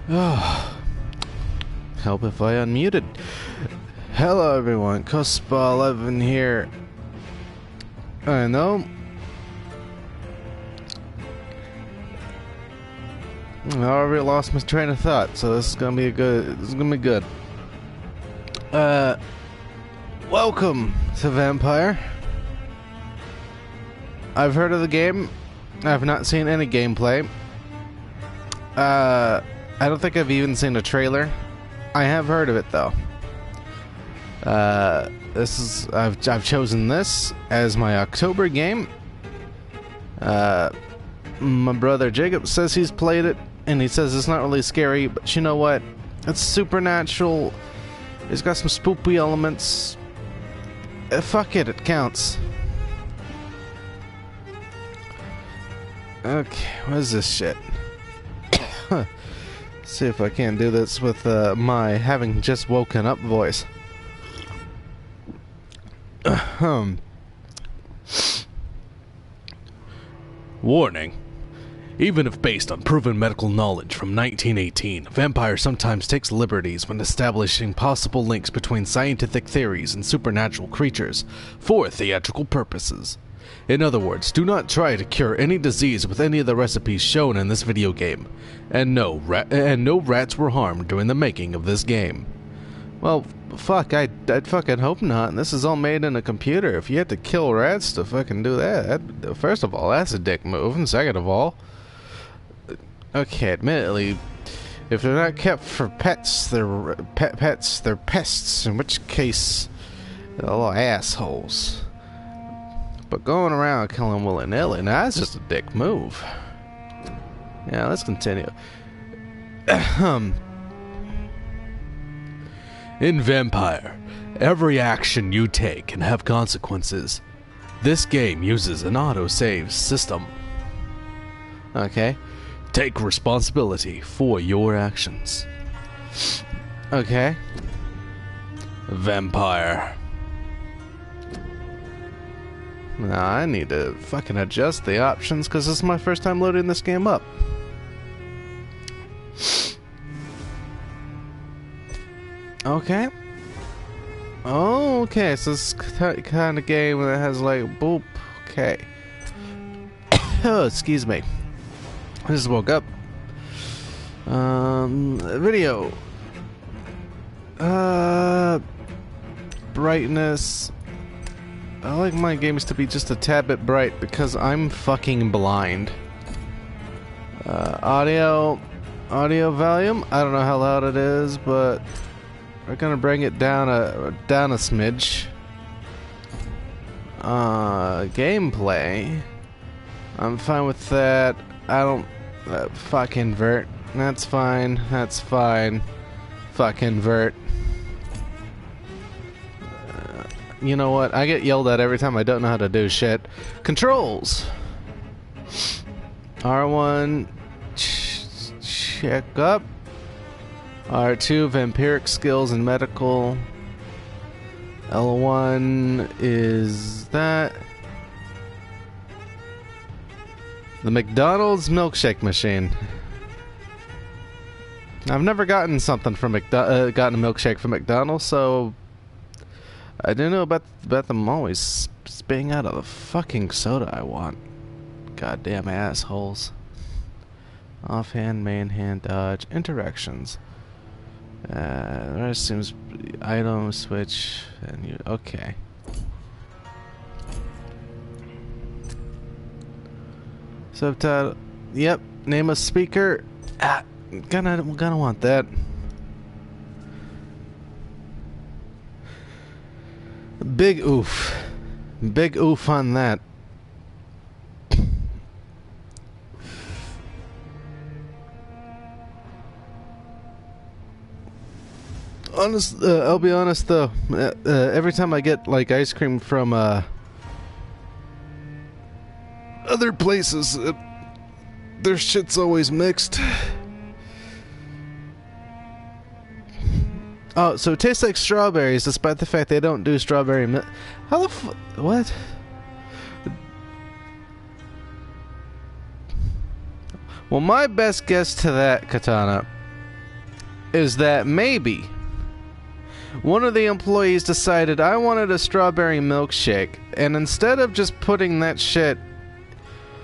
Oh, help if I unmuted. Hello everyone, Cospa11 here. I know. I already lost my train of thought, so this is gonna be good. Welcome to Vampyr. I've heard of the game. I've not seen any gameplay. I don't think I've even seen a trailer. I have heard of it though. I've chosen this as my October game. My brother Jacob says he's played it, and he says it's not really scary, but you know what? It's supernatural. It's got some spooky elements. Fuck it, it counts. Okay, what is this shit? See if I can do this with my having just woken up voice. Warning. Even if based on proven medical knowledge from 1918, Vampyr sometimes takes liberties when establishing possible links between scientific theories and supernatural creatures for theatrical purposes. In other words, do not try to cure any disease with any of the recipes shown in this video game, and no rats were harmed during the making of this game. Well, fuck, I'd fucking hope not. This is all made in a computer. If you had to kill rats to fucking do that, first of all, that's a dick move, and second of all, okay, admittedly, if they're not kept for pets, they're pets, they're pests, in which case, they're little assholes. But going around killing willy-nilly, now that's just a dick move. Yeah, let's continue. In Vampyr, every action you take can have consequences. This game uses an autosave system. Okay. Take responsibility for your actions. Okay. Vampyr. Now I need to fucking adjust the options because this is my first time loading this game up. Okay. Oh, okay, so this kind of game that has like boop. Okay. Oh, excuse me. I just woke up. Video. Brightness. I like my games to be just a tad bit bright because I'm fucking blind. Audio volume. I don't know how loud it is, but we're gonna bring it down a smidge. Gameplay. I'm fine with that. I don't. Fuck invert. That's fine. That's fine. Fuck invert. You know what? I get yelled at every time I don't know how to do shit. Controls. R1. Check up. R2. Vampiric skills and medical. L1 is that. The McDonald's milkshake machine. I've never gotten something from gotten a milkshake from McDonald's, so I didn't know about them always spitting out of the fucking soda I want. Goddamn assholes. Offhand, main hand, dodge, interactions. The rest seems item switch and you okay. Subtitle. Yep. Name a speaker. Gonna want that. Big oof. Big oof on that. I'll be honest though. Every time I get like ice cream from other places, their shit's always mixed. Oh, so it tastes like strawberries, despite the fact they don't do strawberry milk. How the what? Well, my best guess to that, Katana, is that maybe one of the employees decided I wanted a strawberry milkshake, and instead of just putting that shit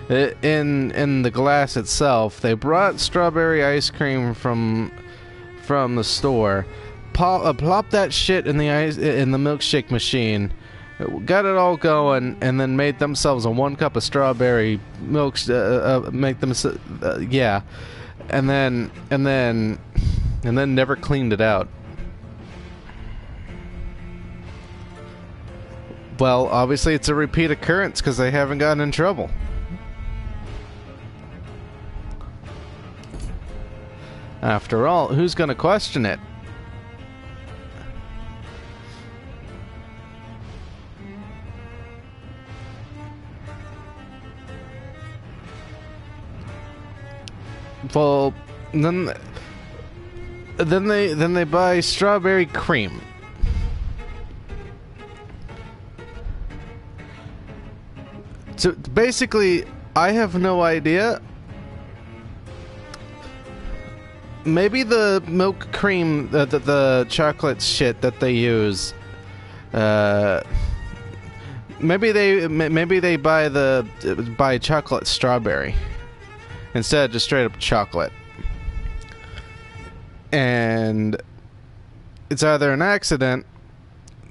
in the glass itself, they brought strawberry ice cream from the store, plopped that shit in the milkshake machine, got it all going, and then made themselves a 1 cup of strawberry milk. Yeah, and then never cleaned it out. Well, obviously it's a repeat occurrence because they haven't gotten in trouble. After all, who's gonna question it? Well, then they buy strawberry cream. So basically, I have no idea. Maybe the milk cream, the chocolate shit that they use. Maybe they buy chocolate strawberry instead of just straight up chocolate. And it's either an accident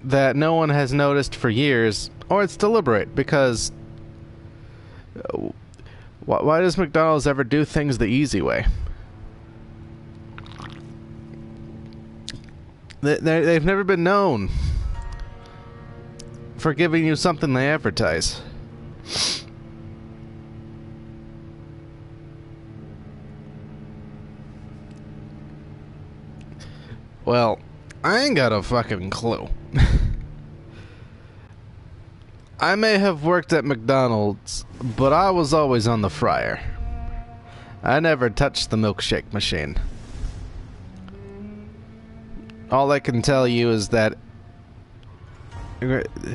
that no one has noticed for years, or it's deliberate, because why does McDonald's ever do things the easy way? They've never been known for giving you something they advertise. Well, I ain't got a fucking clue. I may have worked at McDonald's, but I was always on the fryer. I never touched the milkshake machine. All I can tell you is that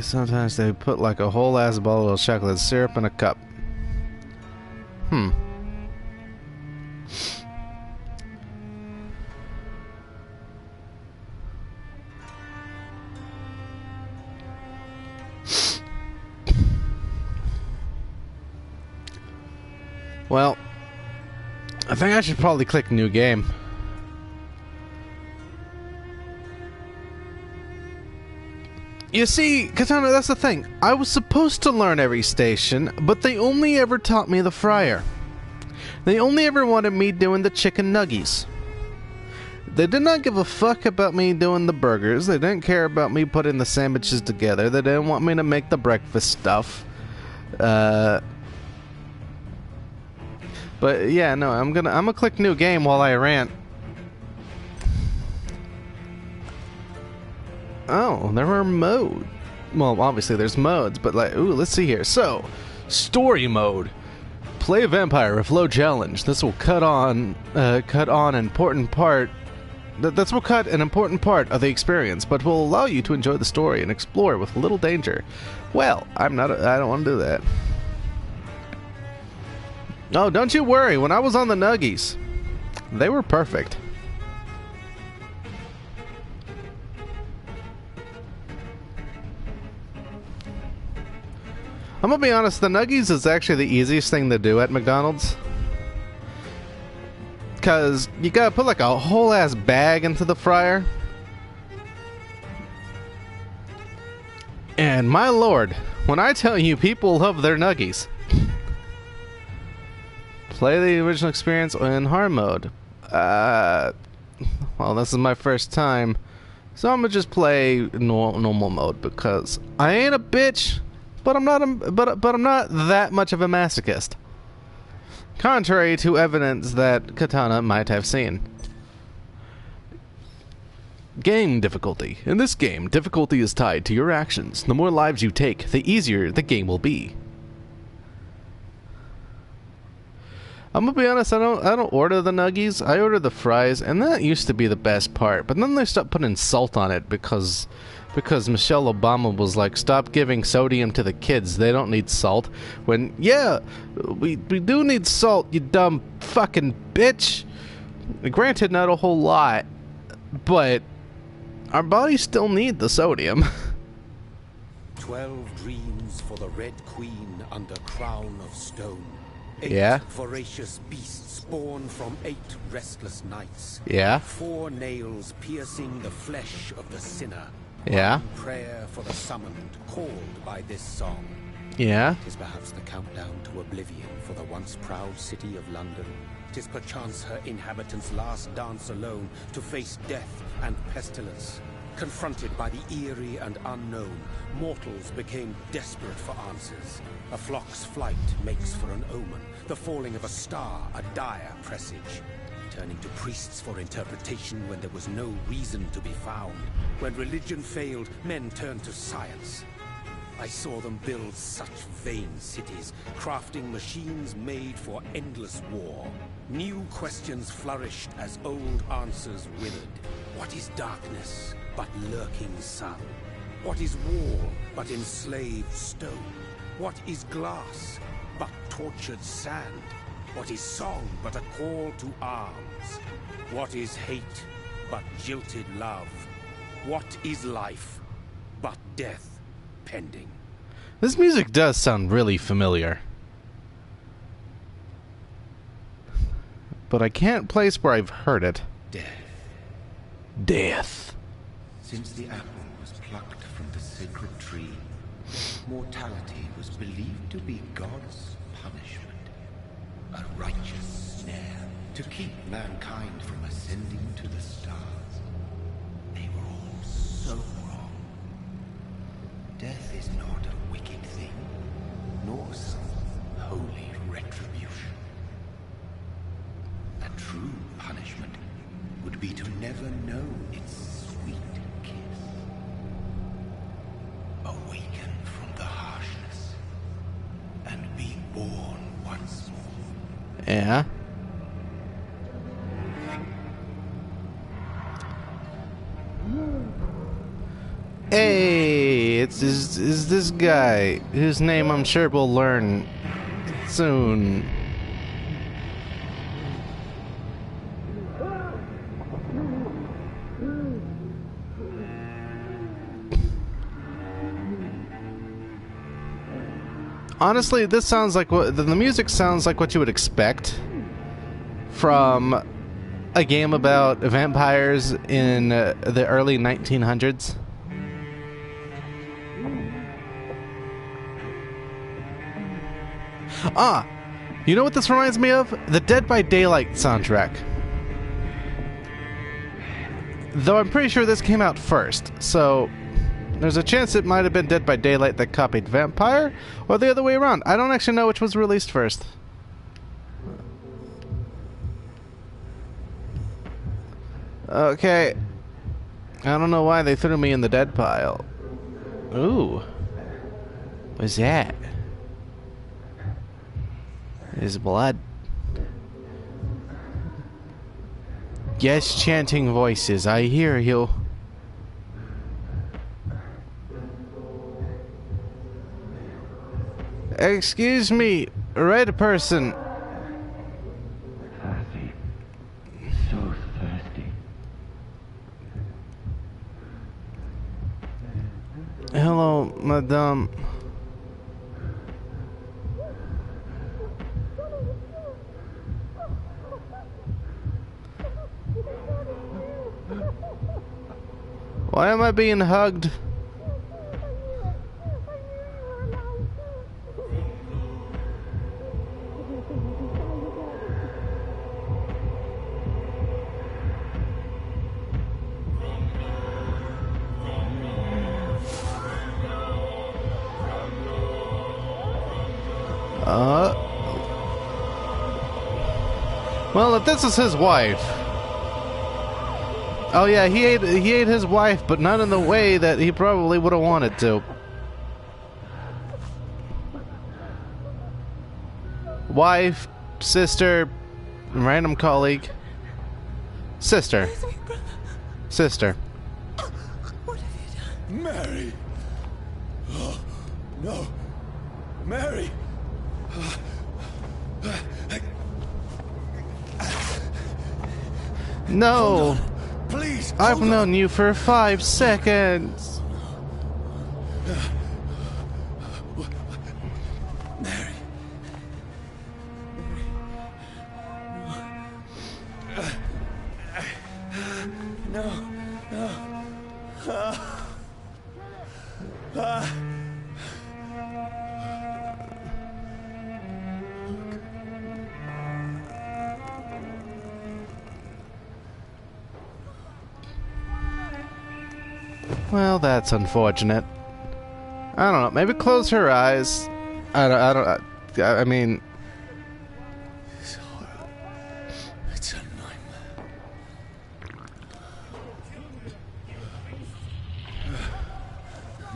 sometimes they put like a whole ass bottle of chocolate syrup in a cup. Well, I think I should probably click new game. You see, Katana, that's the thing. I was supposed to learn every station, but they only ever taught me the fryer. They only ever wanted me doing the chicken nuggies. They did not give a fuck about me doing the burgers. They didn't care about me putting the sandwiches together. They didn't want me to make the breakfast stuff. But yeah, no, I'm gonna click new game while I rant. Oh, there are modes. Well, obviously there's modes, but like, ooh, let's see here. So, story mode. Play Vampyr with low challenge. This will cut an important part. This will cut an important part of the experience, but will allow you to enjoy the story and explore with little danger. Well, I don't want to do that. Oh, don't you worry. When I was on the Nuggies, they were perfect. I'm gonna be honest, the Nuggies is actually the easiest thing to do at McDonald's. Because you gotta put like a whole ass bag into the fryer. And my lord, when I tell you people love their Nuggies. Play the original experience in hard mode. Well, this is my first time, so I'm gonna just play normal mode because I ain't a bitch, but I'm not that much of a masochist. Contrary to evidence that Katana might have seen. Game difficulty. In this game, difficulty is tied to your actions. The more lives you take, the easier the game will be. I'm gonna be honest, I don't order the Nuggies, I order the fries, and that used to be the best part, but then they stopped putting salt on it because Michelle Obama was like, stop giving sodium to the kids, they don't need salt. When, yeah, we do need salt, you dumb fucking bitch. Granted, not a whole lot, But our bodies still need the sodium. 12 dreams for the Red Queen under crown of stone. 8 Yeah. voracious beasts born from 8 restless nights. Yeah. 4 nails piercing the flesh of the sinner. Yeah. 1 prayer for the summoned, called by this song. Yeah. 'Tis perhaps the countdown to oblivion for the once proud city of London. 'Tis perchance her inhabitants' last dance alone to face death and pestilence. Confronted by the eerie and unknown, mortals became desperate for answers. A flock's flight makes for an omen, the falling of a star a dire presage. Turning to priests for interpretation when there was no reason to be found. When religion failed, men turned to science. I saw them build such vain cities, crafting machines made for endless war. New questions flourished as old answers withered. What is darkness but lurking sun? What is wall but enslaved stone? What is glass but tortured sand? What is song but a call to arms? What is hate but jilted love? What is life but death pending? This music does sound really familiar. But I can't place where I've heard it. Death. Since the apple was plucked from the sacred tree, mortality was believed to be God's punishment. A righteous snare to keep mankind from ascending to the stars. They were all so wrong. Death is not a wicked thing, nor some holy retribution. A true punishment would be to never know its sweet kiss. Awaken from the harshness and be born once more. Yeah. Hey, is this guy whose name I'm sure we'll learn soon. Honestly, this sounds like what the music sounds like what you would expect from a game about vampires in the early 1900s. Ah, you know what this reminds me of? The Dead by Daylight soundtrack. Though I'm pretty sure this came out first, so there's a chance it might have been Dead by Daylight that copied Vampyr, or the other way around. I don't actually know which was released first. Okay. I don't know why they threw me in the dead pile. Ooh. What's that? There's blood. Yes, chanting voices, I hear you. Excuse me, red person. Thirsty. So thirsty. Hello, madame. Why am I being hugged? Well, if this is his wife. Oh yeah, he ate his wife, but not in the way that he probably would have wanted to. Wife, sister, random colleague. Sister. Sister. What have you done? Mary! Oh, no! Mary! No. please. I've hold known on. you for 5 seconds. Mary. No. Well, that's unfortunate. I don't know. Maybe close her eyes. I mean, It's horrible. It's a nightmare.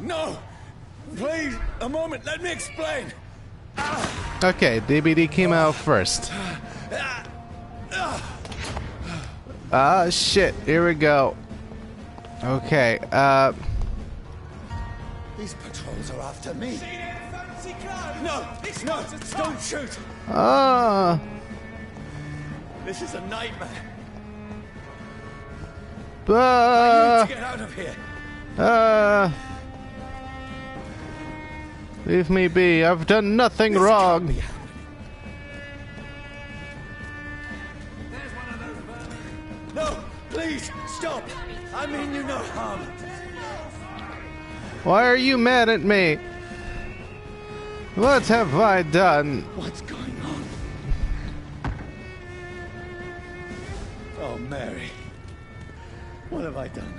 No! Please, a moment, let me explain. okay, DBD came out first. Ah, shit. Here we go. Okay, These patrols are after me. No, don't shoot. This is a nightmare. I need to get out of here. Leave me be. I've done nothing wrong. No, please, stop. I mean you no harm. Why are you mad at me? What have I done? What's going on? Oh, Mary. What have I done?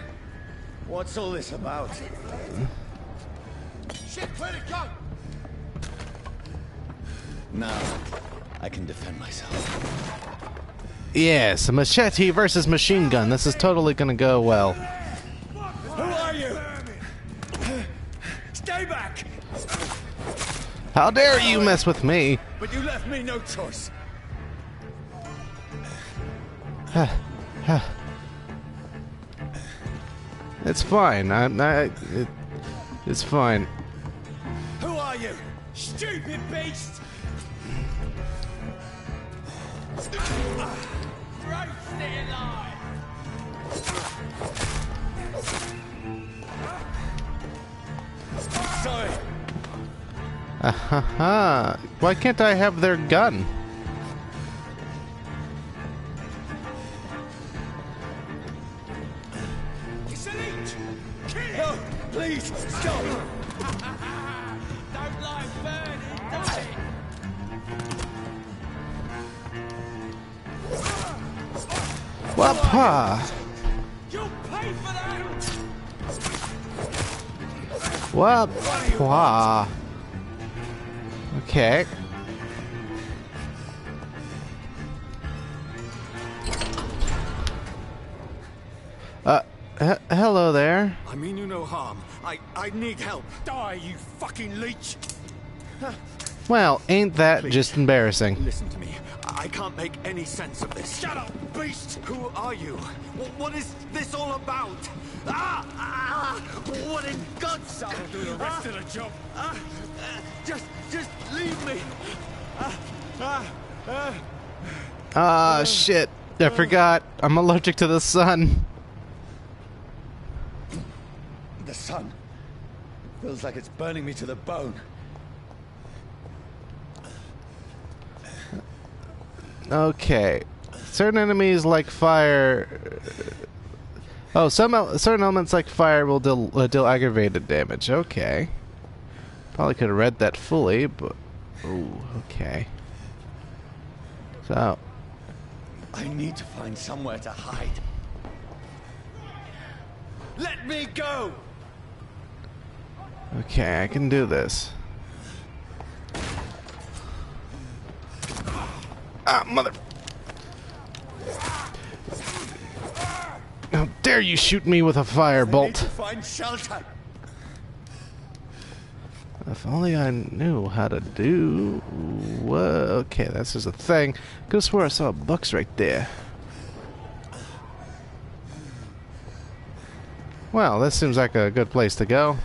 What's all this about? Shit, where'd it go? Now, I can defend myself. Yes, a machete versus machine gun. This is totally gonna go well. Who are you? Stay back! How dare you mess with me? But you left me no choice. It's fine. It's fine. Who are you? Stupid beast! Sorry. Why can't I have their gun? No, please, stop! Don't like burning, does it? Wapa! You'll pay for that! Wapa! Okay. Hello there. I mean you no harm. I need help. Die, you fucking leech! Well, ain't that Please. just embarrassing? Listen to me. I can't make any sense of this. Shut up, beast! Who are you? What is this all about? What in God's name? I'll do the rest of the job. Just leave me. Ah, shit. I forgot. I'm allergic to the sun. The sun feels like it's burning me to the bone. Okay. Certain enemies like fire. Oh, certain elements like fire will deal aggravated damage. Okay. Probably could have read that fully, but ooh, okay. So, I need to find somewhere to hide. Let me go! okay, I can do this. Ah, mother! How dare you shoot me with a I need to firebolt? find shelter. If only I knew how to do... What? Okay, that's just a thing. Could've swore I saw books right there. Well, this seems like a good place to go.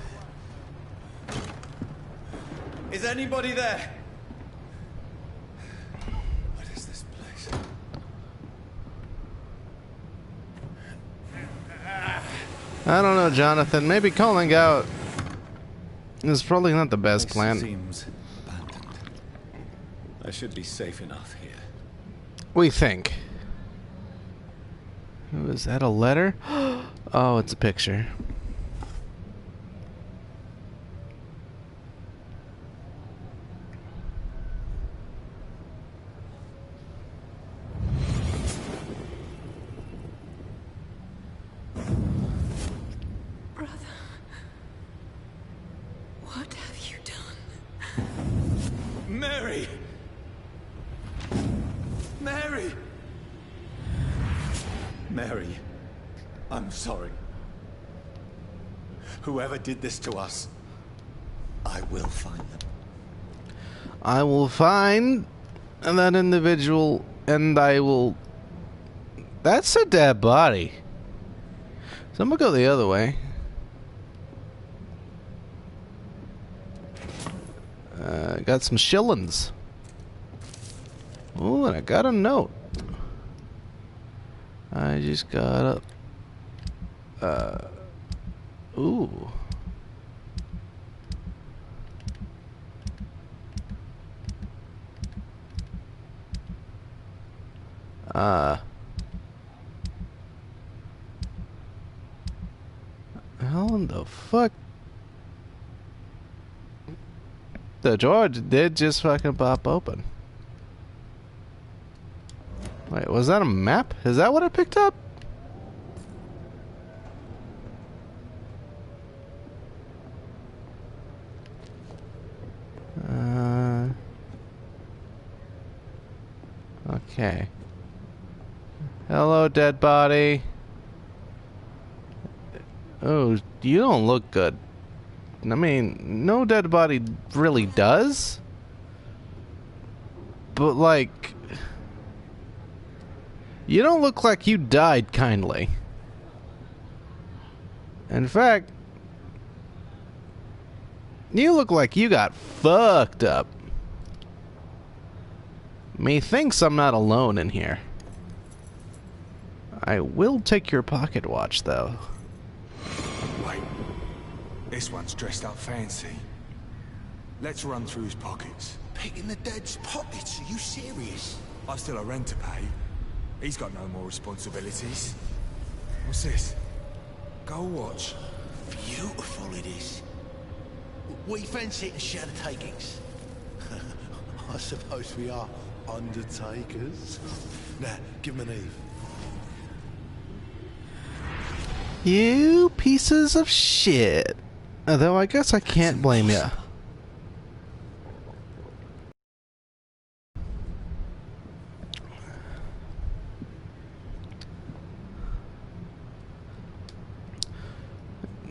Is anybody there? What is this place? I don't know, Jonathan. Maybe calling out is probably not the best plan. Seems abandoned. I should be safe enough here. We think. Ooh, is that a letter? Oh, it's a picture. What have you done? Mary! Mary! Mary, I'm sorry. Whoever did this to us, I will find them. I will find that individual and I will... That's a dead body. So I'm gonna go the other way. Got some shillings. Ooh, and I got a note. I just got a... ooh. How in the fuck? The door did just fucking pop open. Wait, was that a map? Is that what I picked up? Okay. Hello, dead body. Oh, you don't look good. I mean, no dead body really does. But, like... You don't look like you died kindly. In fact... You look like you got fucked up. Methinks I'm not alone in here. I will take your pocket watch, though. Wait. This one's dressed up fancy. Let's run through his pockets. Picking the dead's pockets? Are you serious? I've still a rent to pay. He's got no more responsibilities. What's this? Gold watch. Beautiful it is. We fancy it and share the takings. I suppose we are undertakers. Now, give him an Eve. You pieces of shit. Although I guess I can't blame you.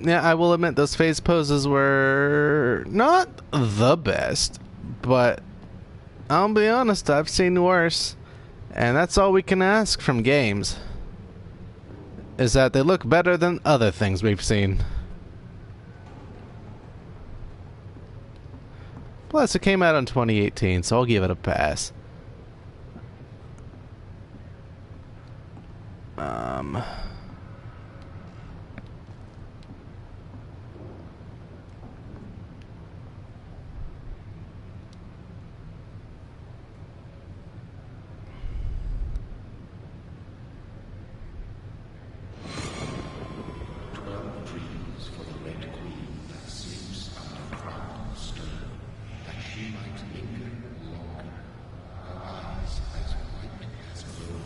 Yeah, I will admit those face poses were not the best, but I'll be honest, I've seen worse. And that's all we can ask from games. Is that they look better than other things we've seen. Plus, it came out in 2018, so I'll give it a pass.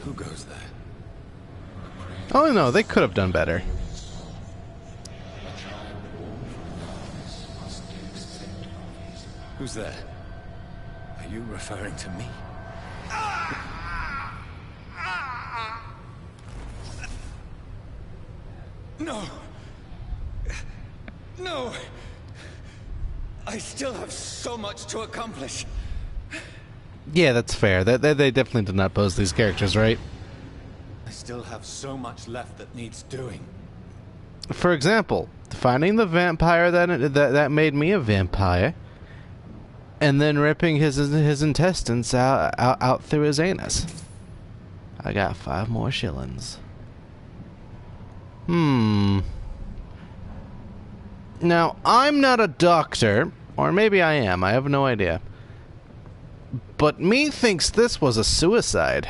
Who goes there? Oh no, they could have done better. Who's there? Are you referring to me? No! No! I still have so much to accomplish. Yeah, that's fair. They definitely did not pose these characters, right? I still have so much left that needs doing. For example, finding the vampire that made me a vampire, and then ripping his intestines out through his anus. I got 5 more shillings. Now, I'm not a doctor, or maybe I am, I have no idea. But me thinks this was a suicide.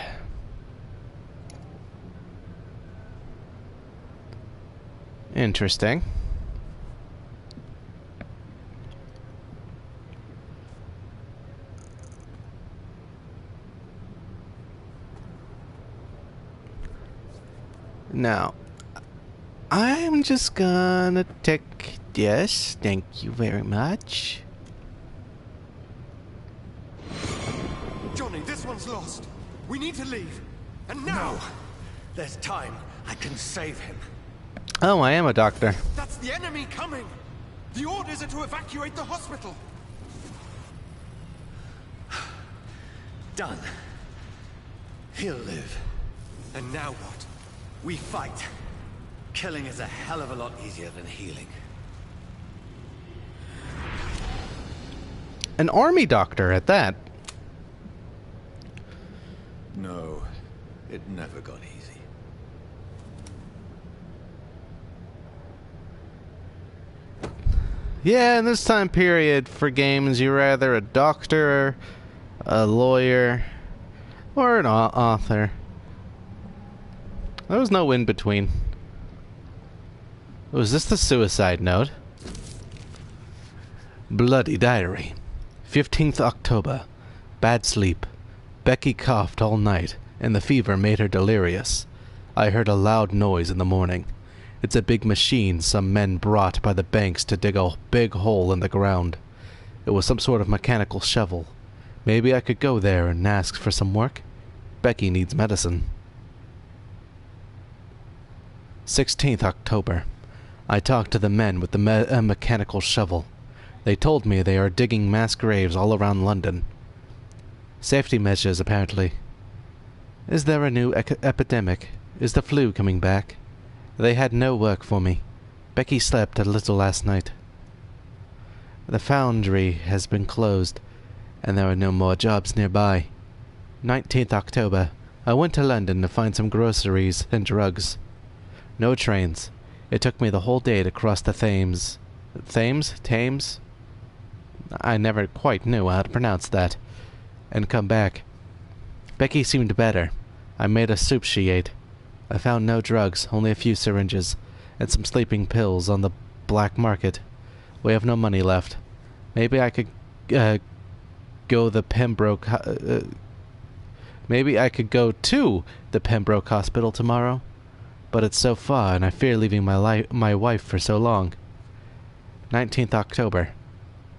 Interesting. Now, I'm just gonna take this. Thank you very much. Johnny, this one's lost. We need to leave. And now! No. There's time. I can save him. Oh, I am a doctor. That's the enemy coming! The orders are to evacuate the hospital! Done. He'll live. And now what? We fight. Killing is a hell of a lot easier than healing. An army doctor at that. No, it never got easy. Yeah, in this time period for games, you're either a doctor, a lawyer, or an author. There was no in between. Was this the suicide note? Bloody diary. 15th October. Bad sleep. Becky coughed all night, and the fever made her delirious. I heard a loud noise in the morning. It's a big machine some men brought by the banks to dig a big hole in the ground. It was some sort of mechanical shovel. Maybe I could go there and ask for some work? Becky needs medicine. 16th October. I talked to the men with the mechanical shovel. They told me they are digging mass graves all around London. Safety measures, apparently. Is there a new epidemic? Is the flu coming back? They had no work for me. Becky slept a little last night. The foundry has been closed, and there are no more jobs nearby. 19th October. I went to London to find some groceries and drugs. No trains. It took me the whole day to cross the Thames. Thames? I never quite knew how to pronounce that. And come back. Becky seemed better. I made a soup she ate. I found no drugs, only a few syringes, and some sleeping pills on the black market. We have no money left. Maybe I could go the Pembroke. Maybe I could go to the Pembroke Hospital tomorrow, but it's so far, and I fear leaving my wife for so long. 19th October.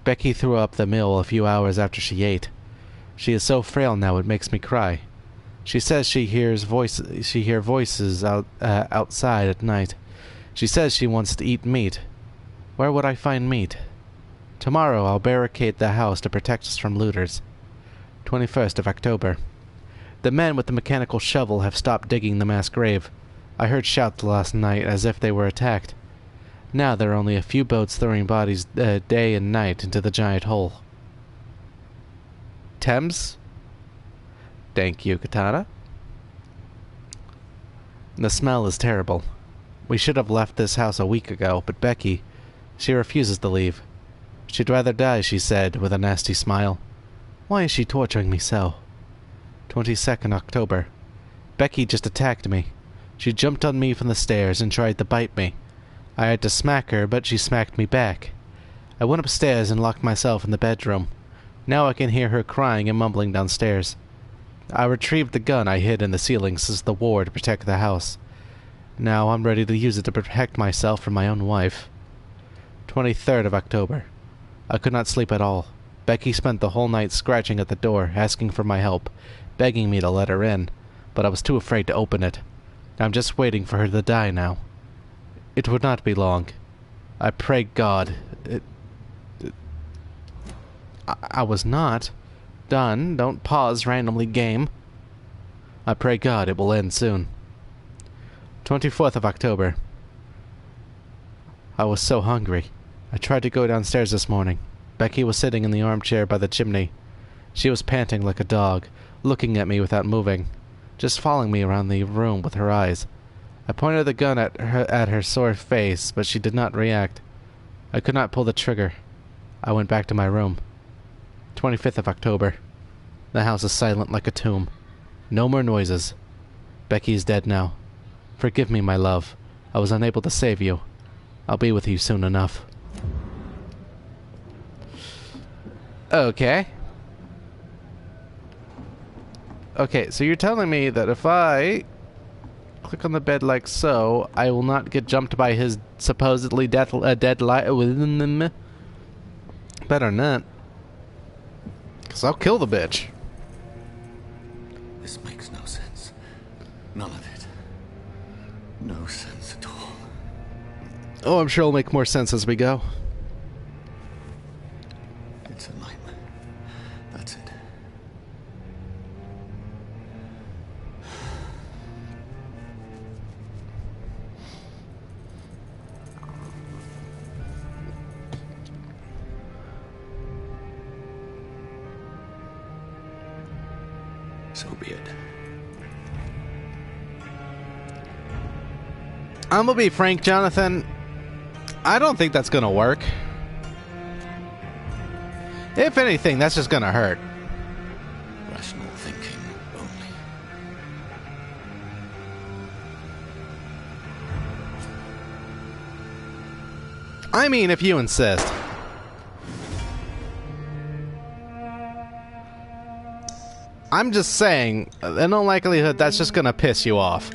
Becky threw up the meal a few hours after she ate. She is so frail now it makes me cry. She says she hears voices outside at night. She says she wants to eat meat. Where would I find meat? Tomorrow I'll barricade the house to protect us from looters. 21st of October. The men with the mechanical shovel have stopped digging the mass grave. I heard shouts last night as if they were attacked. Now there are only a few boats throwing bodies day and night into the giant hole. Thames? Thank you, Katana. The smell is terrible. We should have left this house a week ago, but Becky, she refuses to leave. She'd rather die, she said, with a nasty smile. Why is she torturing me so? 22nd October. Becky just attacked me. She jumped on me from the stairs and tried to bite me. I had to smack her, but she smacked me back. I went upstairs and locked myself in the bedroom. Now I can hear her crying and mumbling downstairs. I retrieved the gun I hid in the ceilings as the ward to protect the house. Now I'm ready to use it to protect myself from my own wife. 23rd of October. I could not sleep at all. Becky spent the whole night scratching at the door, asking for my help, begging me to let her in, but I was too afraid to open it. I'm just waiting for her to die now. It would not be long. I pray God. I was not. Done. Don't pause randomly, game. I pray God it will end soon. 24th of October. I was so hungry. I tried to go downstairs this morning. Becky was sitting in the armchair by the chimney. She was panting like a dog, looking at me without moving, just following me around the room with her eyes. I pointed the gun at her sore face, but she did not react. I could not pull the trigger. I went back to my room. 25th of October. The house is silent like a tomb. No more noises. Becky is dead now. Forgive me, my love. I was unable to save you. I'll be with you soon enough. Okay. Okay, so you're telling me that if I click on the bed like so, I will not get jumped by his supposedly dead light within them? Better not. Because I'll kill the bitch. This makes no sense. None of it. No sense at all. Oh, I'm sure it'll make more sense as we go. It's a nightmare. That's it. So be it. I'm gonna be frank, Jonathan. I don't think that's gonna work. If anything, that's just gonna hurt. Rational thinking only. I mean, if you insist. I'm just saying, in all likelihood, that's just gonna piss you off.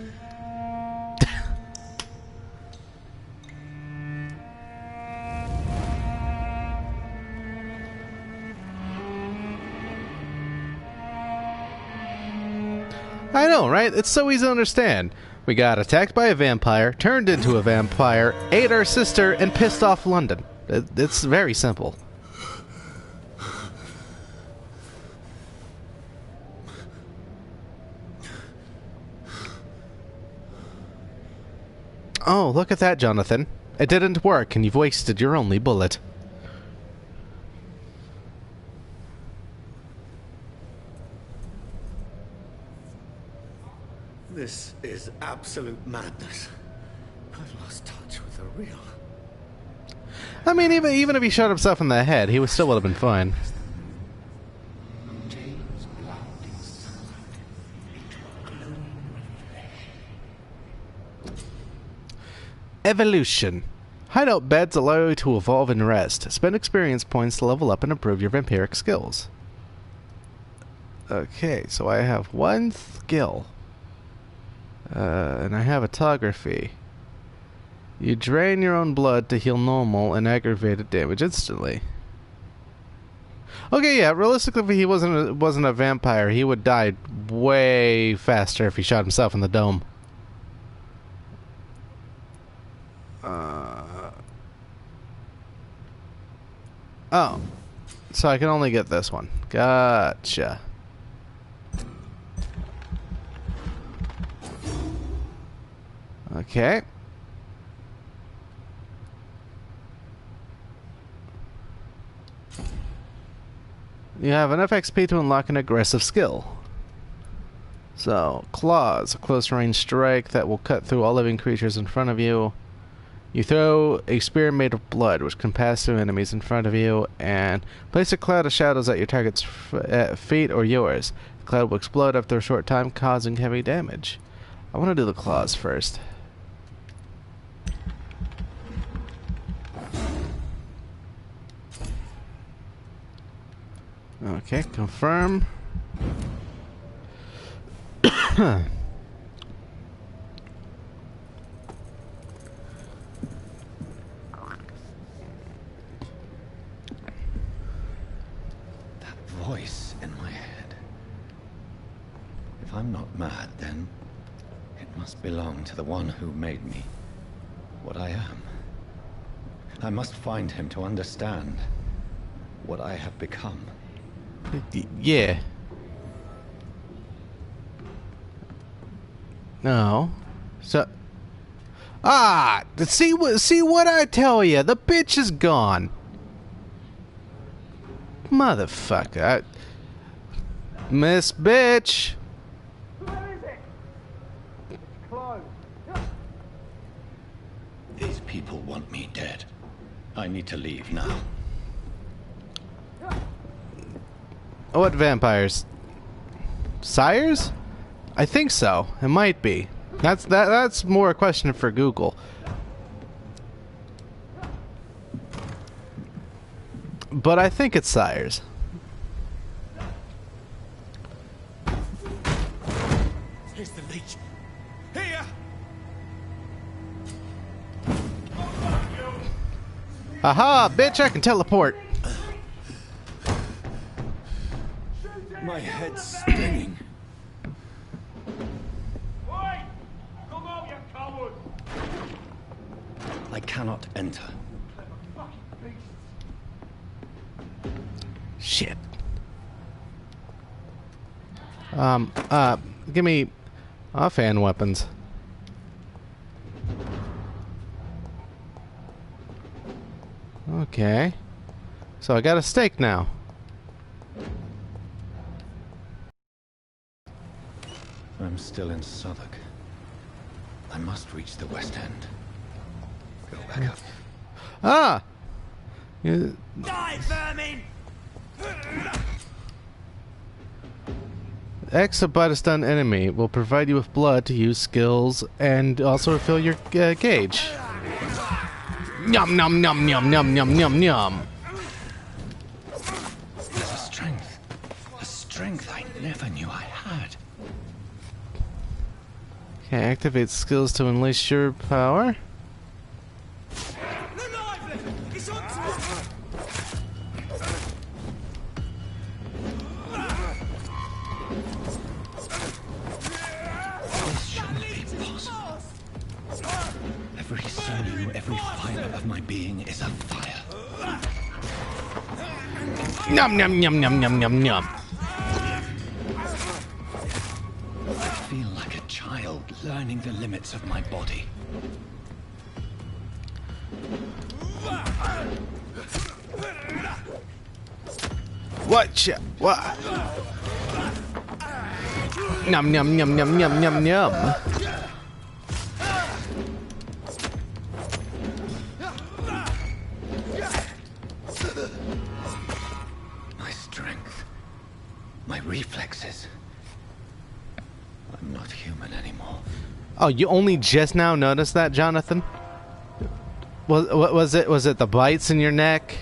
I know, right? It's so easy to understand. We got attacked by a vampire, turned into a vampire, ate our sister, and pissed off London. It's very simple. Oh, look at that, Jonathan. It didn't work, and you've wasted your only bullet. This is absolute madness. I've lost touch with the real. I mean, even if he shot himself in the head, he still would have been fine. Evolution. Hideout beds allow you to evolve and rest. Spend experience points to level up and improve your vampiric skills. Okay, so I have one skill. And I have photography. You drain your own blood to heal normal and aggravated damage instantly. Okay, yeah, realistically, if he wasn't a vampire, he would die way faster if he shot himself in the dome. Oh. So I can only get this one. Gotcha. Okay. You have enough XP to unlock an aggressive skill. So, Claws, a close-range strike that will cut through all living creatures in front of you. You throw a spear made of blood, which can pass through enemies in front of you, and place a cloud of shadows at your target's feet or yours. The cloud will explode after a short time, causing heavy damage. I want to do the Claws first. Okay, confirm. Voice in my head. If I'm not mad, then it must belong to the one who made me what I am. I must find him to understand what I have become. Yeah. No. So. See what I tell you. The bitch is gone. Motherfucker. Miss Bitch. Where is it? Close. These people want me dead. I need to leave now. What vampires? Sires? I think so. It might be. That's more a question for Google. But I think it's sires. Here's the leech. Here! Aha, bitch, I can teleport. My head's spinning. Oi! Come on, you coward! I cannot enter. Shit. Give me offhand weapons. Okay. So I got a stake now. I'm still in Southwark. I must reach the West End. Go back up. Ah! Die, vermin! X about a stunned enemy will provide you with blood to use skills and also refill your gauge. Yum num num num num num num num. There's a strength I never knew I had. Okay, activate skills to unleash your power. This shouldn't be possible. Every sinew, every fiber of my being is afire. Num num num num num num num. I feel like a child learning the limits of my body. What? Num num num num num num num. My strength, my reflexes. I'm not human anymore. Oh, you only just now noticed that, Jonathan? Was it the bites in your neck?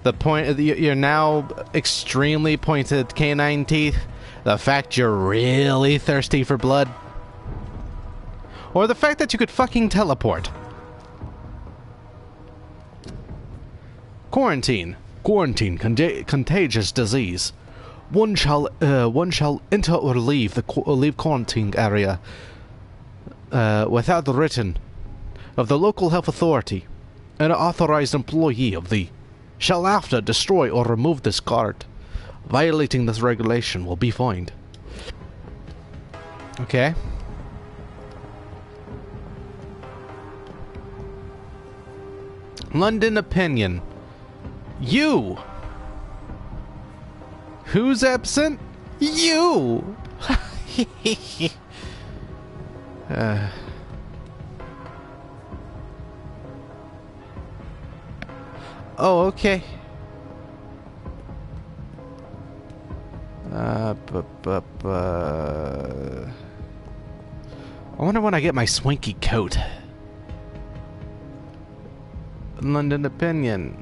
The point you're now extremely pointed canine teeth? The fact you're really thirsty for blood? Or the fact that you could fucking teleport? Quarantine. Contagious disease. One shall enter or leave quarantine area without the written of the local health authority. An authorized employee of the shall after destroy or remove this card. Violating this regulation will be fined. Okay. London opinion. You. Who's absent? You. Oh, okay. I wonder when I get my swanky coat. London opinion.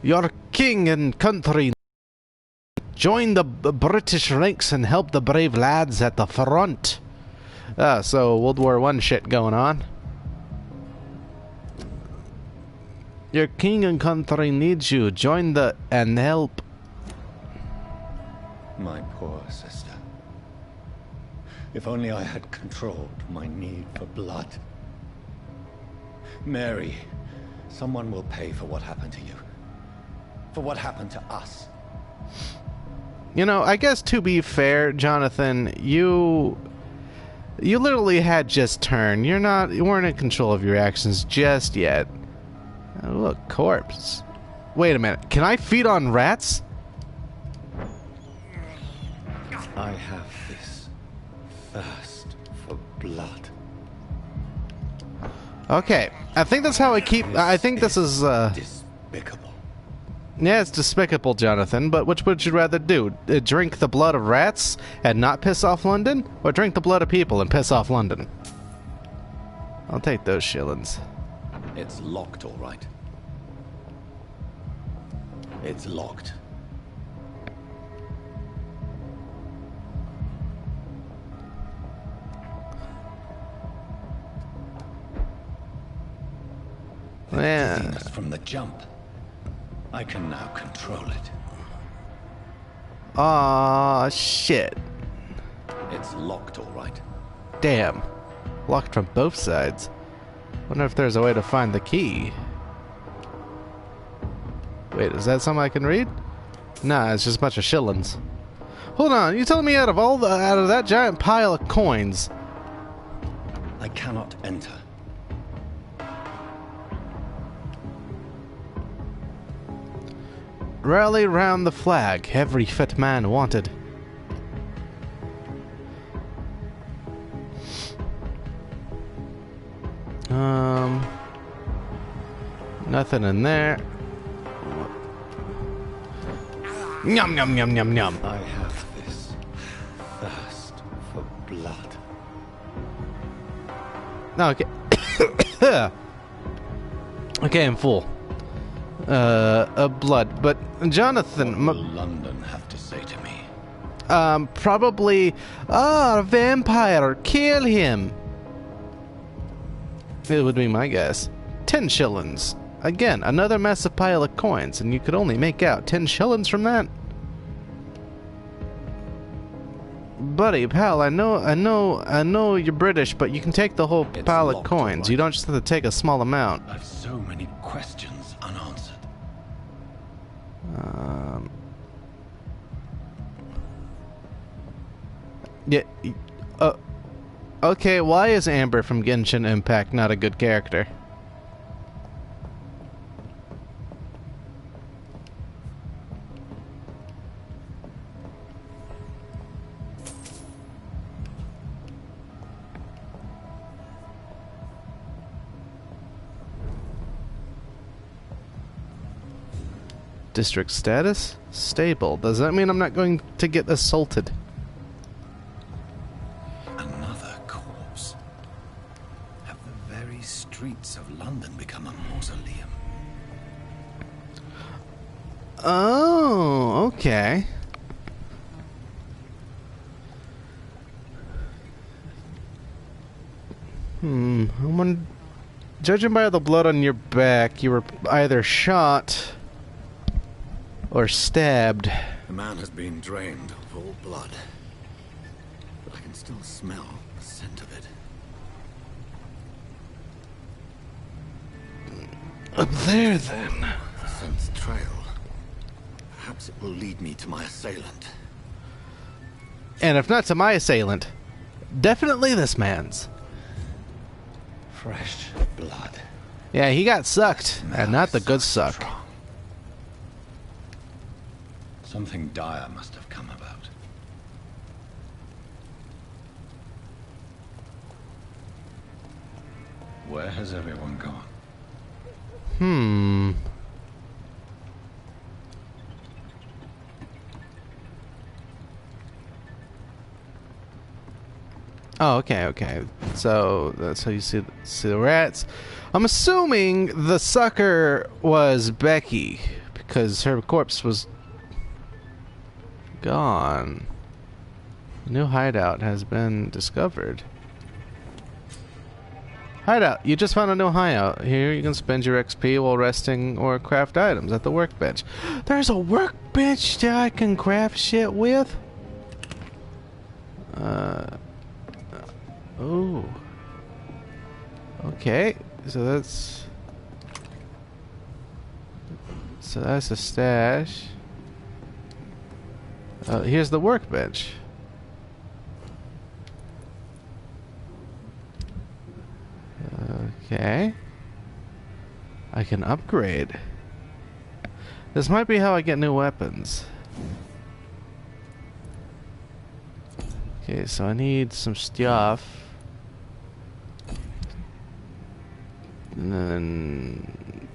Your king and country. Join the British ranks and help the brave lads at the front. So World War I shit going on. Your king and country needs you. Join the and help. My poor sister. If only I had controlled my need for blood. Mary, someone will pay for what happened to you. For what happened to us. You know, I guess to be fair, Jonathan, you literally had just turned. You weren't in control of your actions just yet. Oh, look, corpse. Wait a minute. Can I feed on rats? I have this thirst for blood. Okay, I think that's how I keep... I think this is, Despicable. Yeah, it's despicable, Jonathan, but which would you rather do? Drink the blood of rats and not piss off London? Or drink the blood of people and piss off London? I'll take those shillings. It's locked, all right. It's locked. Yeah. Dizziness from the jump. I can now control it. Aw, shit. It's locked, all right. Damn. Locked from both sides. Wonder if there's a way to find the key. Wait, is that something I can read? Nah, it's just a bunch of shillings. Hold on, you telling me out of that giant pile of coins? I cannot enter. Rally round the flag, every fit man wanted. Nothing in there. Yum yum yum yum yum. I have this thirst for blood. Okay. Okay, I'm full. Of blood. But Jonathan, What will London have to say to me? probably, a vampire, kill him. It would be my guess. 10 shillings. Again, another massive pile of coins, and you could only make out 10 shillings from that? Buddy, pal, I know you're British, but you can take the whole pile of coins. You don't just have to take a small amount. I've so many questions unanswered. Yeah. Okay, why is Amber from Genshin Impact not a good character? District status? Stable. Does that mean I'm not going to get assaulted? Another corpse. Have the very streets of London become a mausoleum? Oh, okay. Judging by the blood on your back, you were either shot or stabbed. The man has been drained of all blood, but I can still smell the scent of it. Up there, then. The scent's trail. Perhaps it will lead me to my assailant. And if not to my assailant, definitely this man's. Fresh blood. Yeah, he got sucked, Now and not the it's good so suck. strong. Something dire must have come about. Where has everyone gone? Oh, okay. So that's how you see the rats. I'm assuming the sucker was Becky because her corpse was gone. A new hideout has been discovered. Hideout. You just found a new hideout. Here you can spend your XP while resting or craft items at the workbench. There's a workbench that I can craft shit with? Oh. Okay. So that's a stash. Here's the workbench. Okay. I can upgrade. This might be how I get new weapons. Okay, so I need some stuff. And then...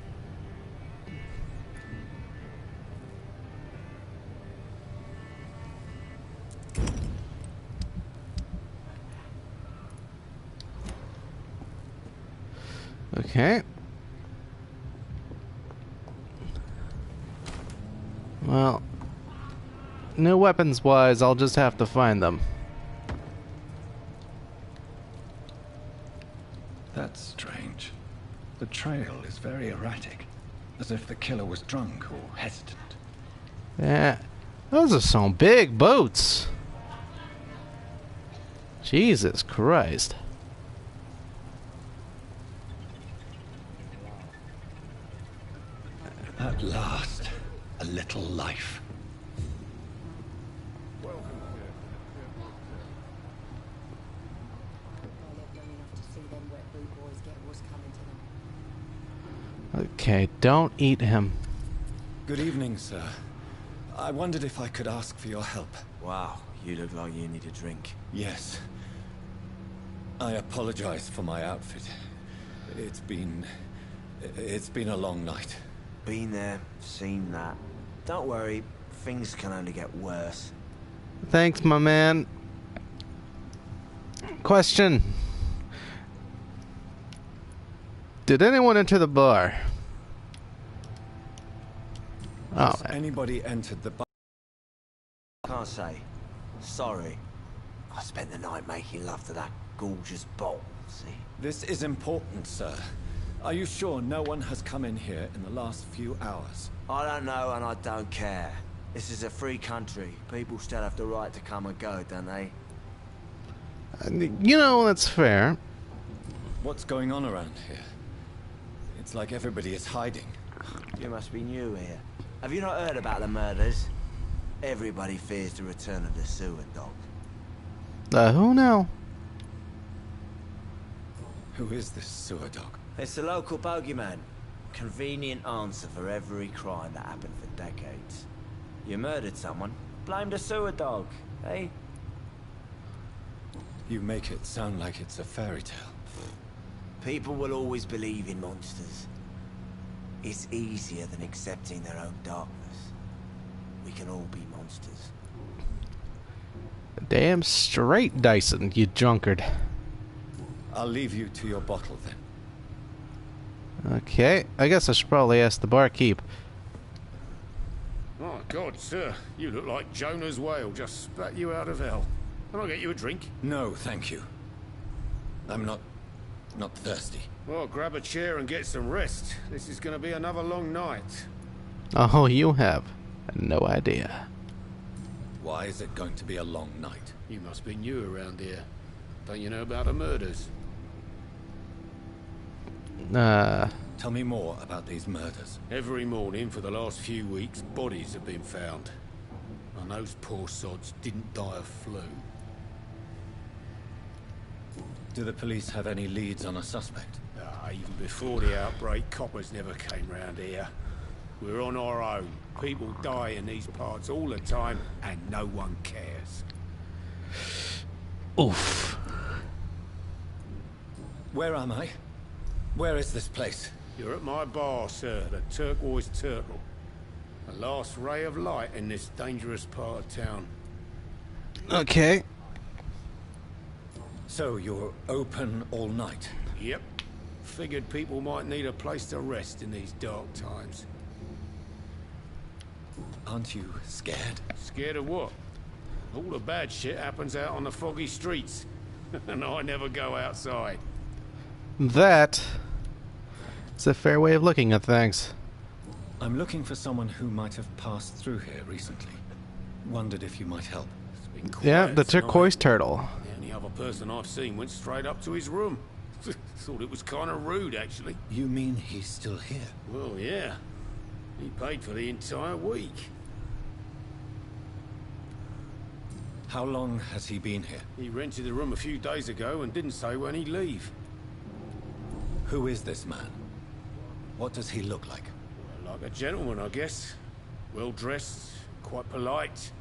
Okay. Well, new weapons-wise, I'll just have to find them. That's strange. The trail is very erratic, as if the killer was drunk or hesitant. Yeah, those are some big boots. Jesus Christ. At last, a little life. Okay, don't eat him. Good evening, sir. I wondered if I could ask for your help. Wow, you look like you need a drink. Yes. I apologize for my outfit. It's been a long night. Been there, seen that. Don't worry, things can only get worse. Thanks, my man. Question. Did anyone enter the bar? Oh. Has anybody entered the bar? Can't say. Sorry. I spent the night making love to that gorgeous bottle, see? This is important, sir. Are you sure no one has come in here in the last few hours? I don't know and I don't care. This is a free country. People still have the right to come and go, don't they? You know, that's fair. What's going on around here? It's like everybody is hiding. You must be new here. Have you not heard about the murders? Everybody fears the return of the sewer dog. Who now? Who is this sewer dog? It's the local bogeyman. Convenient answer for every crime that happened for decades. You murdered someone, blame the sewer dog, eh? You make it sound like it's a fairy tale. People will always believe in monsters. It's easier than accepting their own darkness. We can all be monsters. Damn straight, Dyson, you drunkard. I'll leave you to your bottle then. Okay, I guess I should probably ask the barkeep. Oh, God, sir. You look like Jonah's whale just spat you out of hell. Can I get you a drink? No, thank you. I'm not thirsty. Well, grab a chair and get some rest. This is going to be another long night. Oh, you have no idea. Why is it going to be a long night? You must be new around here. Don't you know about the murders? Tell me more about these murders. Every morning for the last few weeks, bodies have been found. And those poor sods didn't die of flu. Do the police have any leads on a suspect? Even before the outbreak, coppers never came round here. We're on our own. People die in these parts all the time, and no one cares. Oof. Where am I? Where is this place? You're at my bar, sir, the Turquoise Turtle. The last ray of light in this dangerous part of town. Okay. So you're open all night? Yep. Figured people might need a place to rest in these dark times. Aren't you scared? Scared of what? All the bad shit happens out on the foggy streets. And I never go outside. That is a fair way of looking at things. I'm looking for someone who might have passed through here recently. Wondered if you might help. It's been quiet Yeah, the tonight. turquoise turtle. The only other person I've seen went straight up to his room. Thought it was kind of rude, actually. You mean he's still here? Well, yeah. He paid for the entire week. How long has he been here? He rented the room a few days ago and didn't say when he'd leave. Who is this man? What does he look like? Well, like a gentleman, I guess. Well-dressed, quite polite.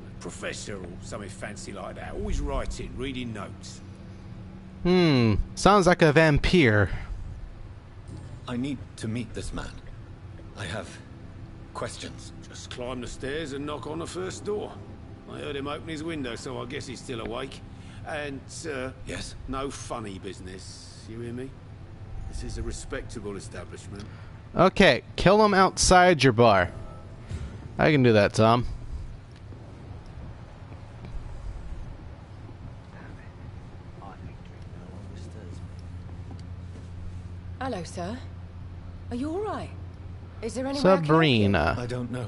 A professor or something fancy like that. Always writing, reading notes. Sounds like a vampire. I need to meet this man. I have questions. Just climb the stairs and knock on the first door. I heard him open his window, so I guess he's still awake. And, Yes? no funny business. You hear me? This is a respectable establishment. Okay, kill him outside your bar. I can do that, Tom. Hello, sir. Are you all right? Is there anyone Sabrina. I don't know.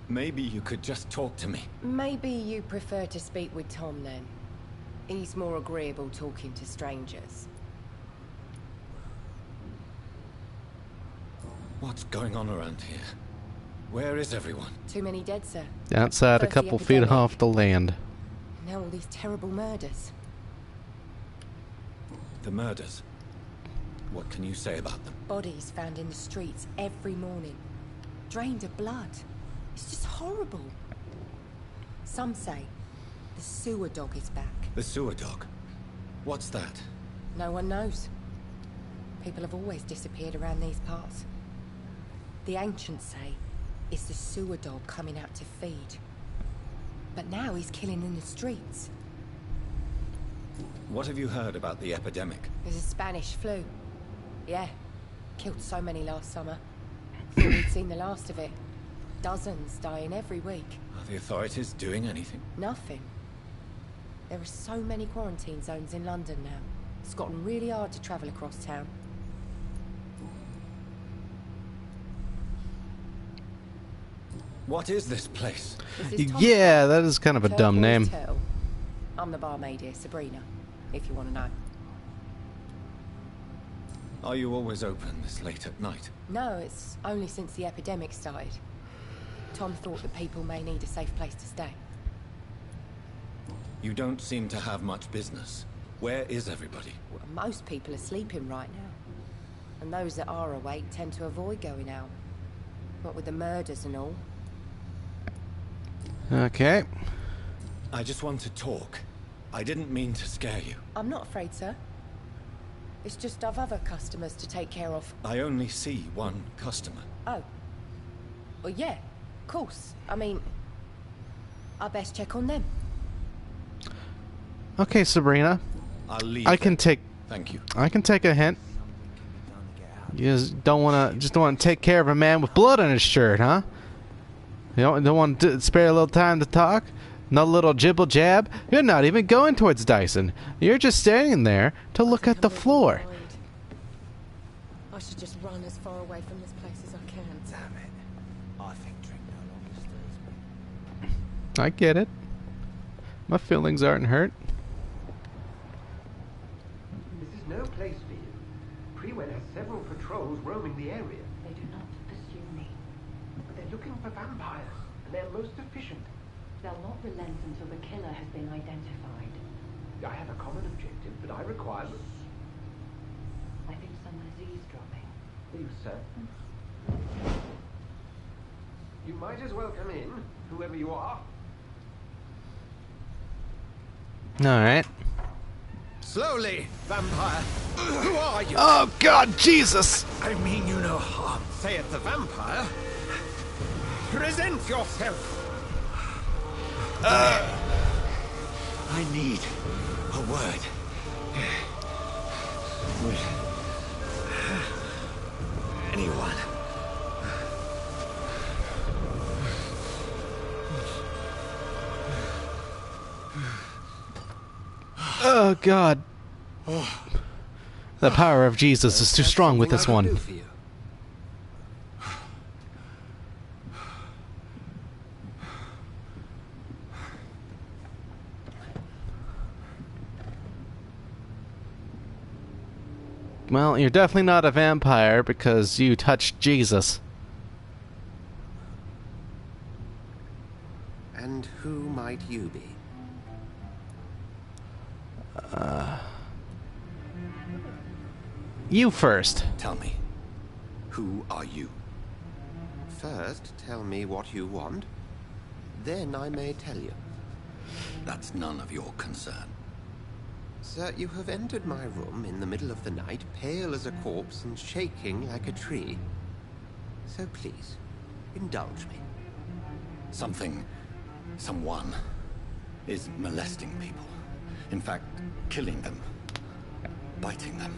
Maybe you could just talk to me. Maybe you prefer to speak with Tom then. He's more agreeable talking to strangers. What's going on around here? Where is everyone? Too many dead, sir. Outside, a First the couple feet epidemic. off the land. Now all these terrible murders. The murders. What can you say about them? Bodies found in the streets every morning. Drained of blood. It's just horrible. Some say the sewer dog is back. The sewer dog? What's that? No one knows. People have always disappeared around these parts. The ancients say it's the sewer dog coming out to feed. But now he's killing in the streets. What have you heard about the epidemic? There's a Spanish flu. Yeah. Killed so many last summer. Thought we'd seen the last of it. Dozens dying every week. Are the authorities doing anything? Nothing. There are so many quarantine zones in London now. It's gotten really hard to travel across town. What is this place? This is Tom's Yeah, Pub. that is kind of a dumb Turquoise name. Turtle. I'm the barmaid here, Sabrina, if you want to know. Are you always open this late at night? No, it's only since the epidemic started. Tom thought that people may need a safe place to stay. You don't seem to have much business. Where is everybody? Well, most people are sleeping right now. And those that are awake tend to avoid going out. What with the murders and all. Okay. I just want to talk. I didn't mean to scare you. I'm not afraid, sir. It's just I've other customers to take care of. I only see one customer. Oh. Well, yeah, of course. I mean, I best check on them. Okay, Sabrina. I'll leave. I can take. Thank you. I can take a hint. You just don't want to take care of a man with blood on his shirt, huh? You don't want to spare a little time to talk? No little jibble jab? You're not even going towards Dyson. You're just standing there to look at the floor. I should just run as far away from this place as I can. Damn it. I think drink no longer stirs me. I get it. My feelings aren't hurt. This is no place for you. Prewell has several patrols roaming the area. They do not pursue me. But they're looking for vampires, and they're most efficient. They'll not relent until the killer has been identified. I have a common objective, but I require... I think someone is eavesdropping. Are you certain? You might as well come in, whoever you are. Alright. Slowly, vampire. Who are you? Oh, God, Jesus! I mean you no harm, saith the vampire. Present yourself. I need a word. Would anyone? Oh, God. The power of Jesus is too strong with this one. Well, you're definitely not a vampire because you touched Jesus. And who might you be? You first. Tell me, who are you? First, tell me what you want. Then I may tell you. That's none of your concern. Sir, you have entered my room in the middle of the night, pale as a corpse and shaking like a tree. So please, indulge me. Someone is molesting people. In fact, killing them. Biting them.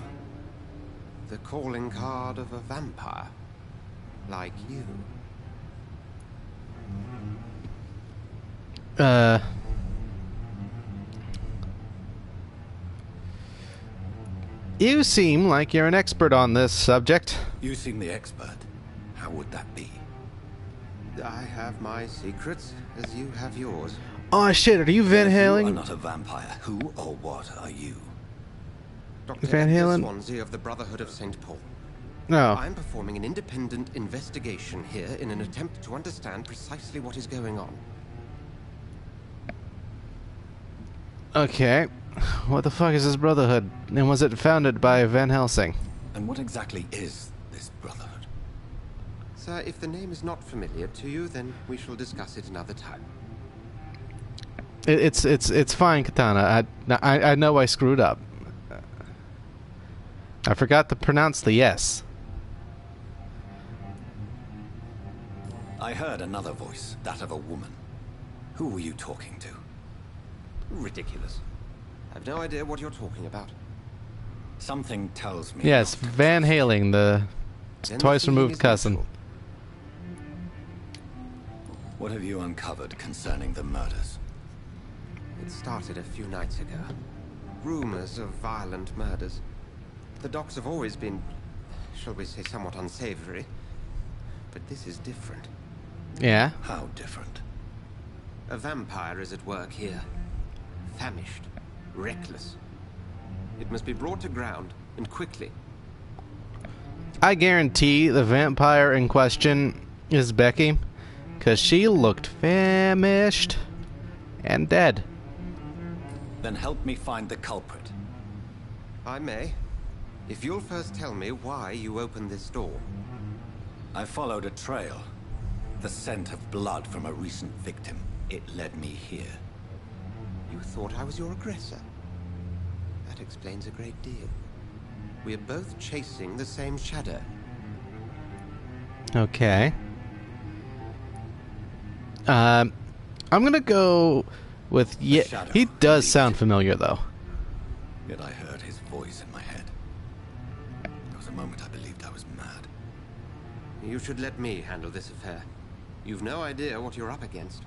The calling card of a vampire. Like you. You seem like you're an expert on this subject. You seem the expert. How would that be? I have my secrets, as you have yours. Oh shit, are you Van Halen? You are not a vampire. Who or what are you? Dr. Van Halen? Swansea of the Brotherhood of St. Paul. No. I'm performing an independent investigation here in an attempt to understand precisely what is going on. Okay. What the fuck is this Brotherhood? And was it founded by Van Helsing? And what exactly is this Brotherhood? Sir, if the name is not familiar to you, then we shall discuss it another time. It's fine, Katana. I know I screwed up. I forgot to pronounce the S. I heard another voice, that of a woman. Who were you talking to? Ridiculous. I've no idea what you're talking about. Something tells me... Yes, Van Halen, the twice removed cousin. What have you uncovered concerning the murders? It started a few nights ago. Rumors of violent murders. The docks have always been, shall we say, somewhat unsavory. But this is different. Yeah? How different? A vampire is at work here. Famished. Reckless. It must be brought to ground, and quickly. I guarantee the vampire in question is Becky, because she looked famished and dead. Then help me find the culprit. I may. If you'll first tell me why you opened this door. I followed a trail. The scent of blood from a recent victim. It led me here. You thought I was your aggressor? That explains a great deal. We are both chasing the same shadow. Okay. I'm gonna go with he does sound familiar though. Yet I heard his voice in my head. There was a moment I believed I was mad. You should let me handle this affair. You've no idea what you're up against.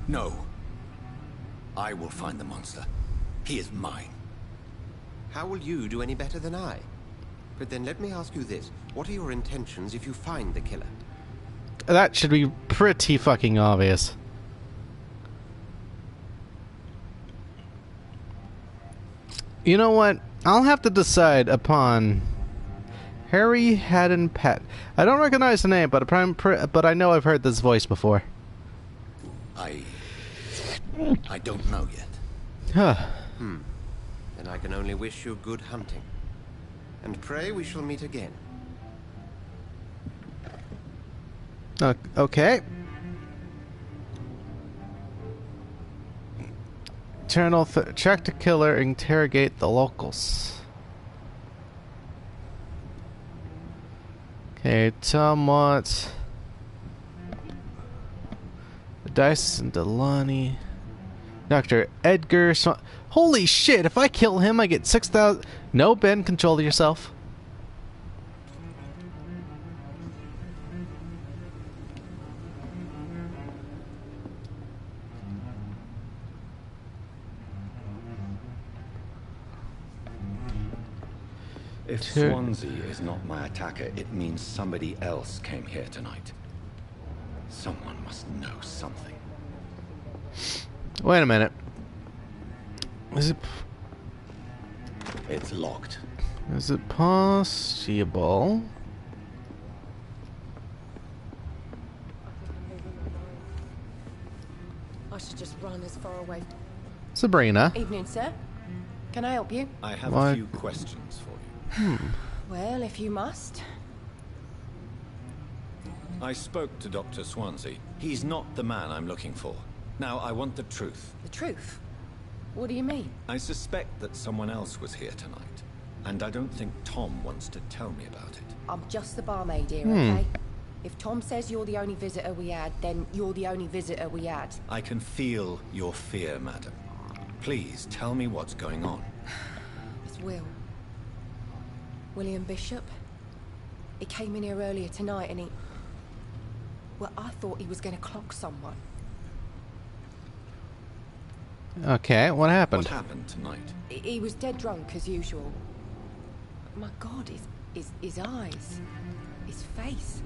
No. I will find the monster. He is mine. How will you do any better than I? But then let me ask you this. What are your intentions if you find the killer? That should be pretty fucking obvious. You know what? I'll have to decide upon Harry Haddon Pett. I don't recognize the name, but I know I've heard this voice before. I don't know yet. Then I can only wish you good hunting. And pray we shall meet again. Okay. Track the killer, interrogate the locals. Okay, Tom Watts. Dyson Delaney. Dr. Edgar Holy shit, if I kill him I get 6,000... No, Ben, control yourself. If Swansea is not my attacker, it means somebody else came here tonight. Someone must know something. Wait a minute. Is it... It's locked. Is it possible? I should just run as far away. Sabrina. Evening, sir. Can I help you? I have a few questions for you. Well, if you must. I spoke to Dr. Swansea. He's not the man I'm looking for. Now, I want the truth. The truth? What do you mean? I suspect that someone else was here tonight, and I don't think Tom wants to tell me about it. I'm just the barmaid here, okay? If Tom says you're the only visitor we had, then you're the only visitor we had. I can feel your fear, madam. Please tell me what's going on. It's William Bishop. He came in here earlier tonight and he... Well, I thought he was going to clock someone. Okay, what happened? What happened tonight? He was dead drunk as usual. My God, his eyes, his face.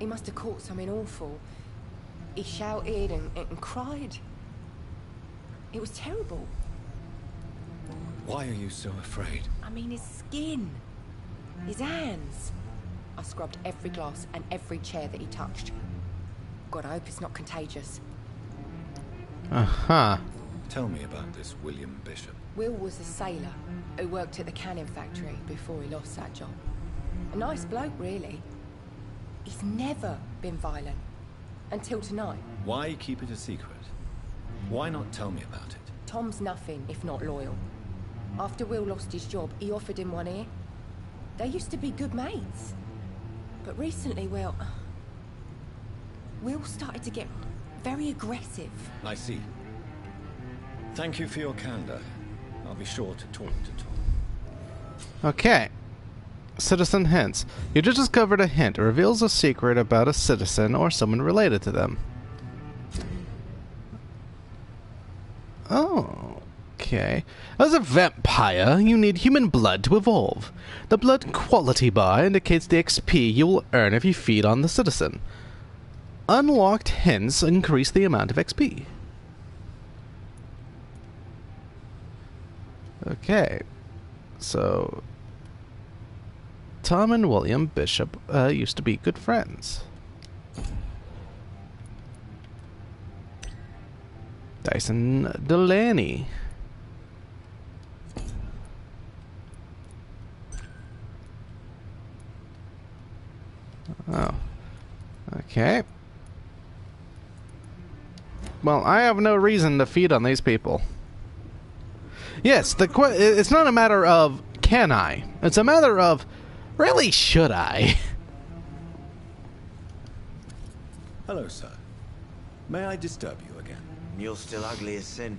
He must have caught something awful. He shouted and cried. It was terrible. Why are you so afraid? I mean, his skin, his hands. I scrubbed every glass and every chair that he touched. God, I hope it's not contagious. Uh-huh. Tell me about this William Bishop. Will was a sailor who worked at the canning factory before he lost that job. A nice bloke, really. He's never been violent. Until tonight. Why keep it a secret? Why not tell me about it? Tom's nothing if not loyal. After Will lost his job, he offered him one ear. They used to be good mates. But recently, well... Will started to get very aggressive. I see. Thank you for your candor. I'll be sure to talk to Tom. Okay. Citizen hints. You just discovered a hint. It reveals a secret about a citizen or someone related to them. Oh, okay. As a vampire, you need human blood to evolve. The blood quality bar indicates the XP you will earn if you feed on the citizen. Unlocked hints increase the amount of XP. Okay. So... Tom and William Bishop used to be good friends. Dyson Delaney. Oh. Okay. Well, I have no reason to feed on these people. Yes, it's not a matter of can I. It's a matter of really should I. Hello, sir. May I disturb you again? You're still ugly as sin.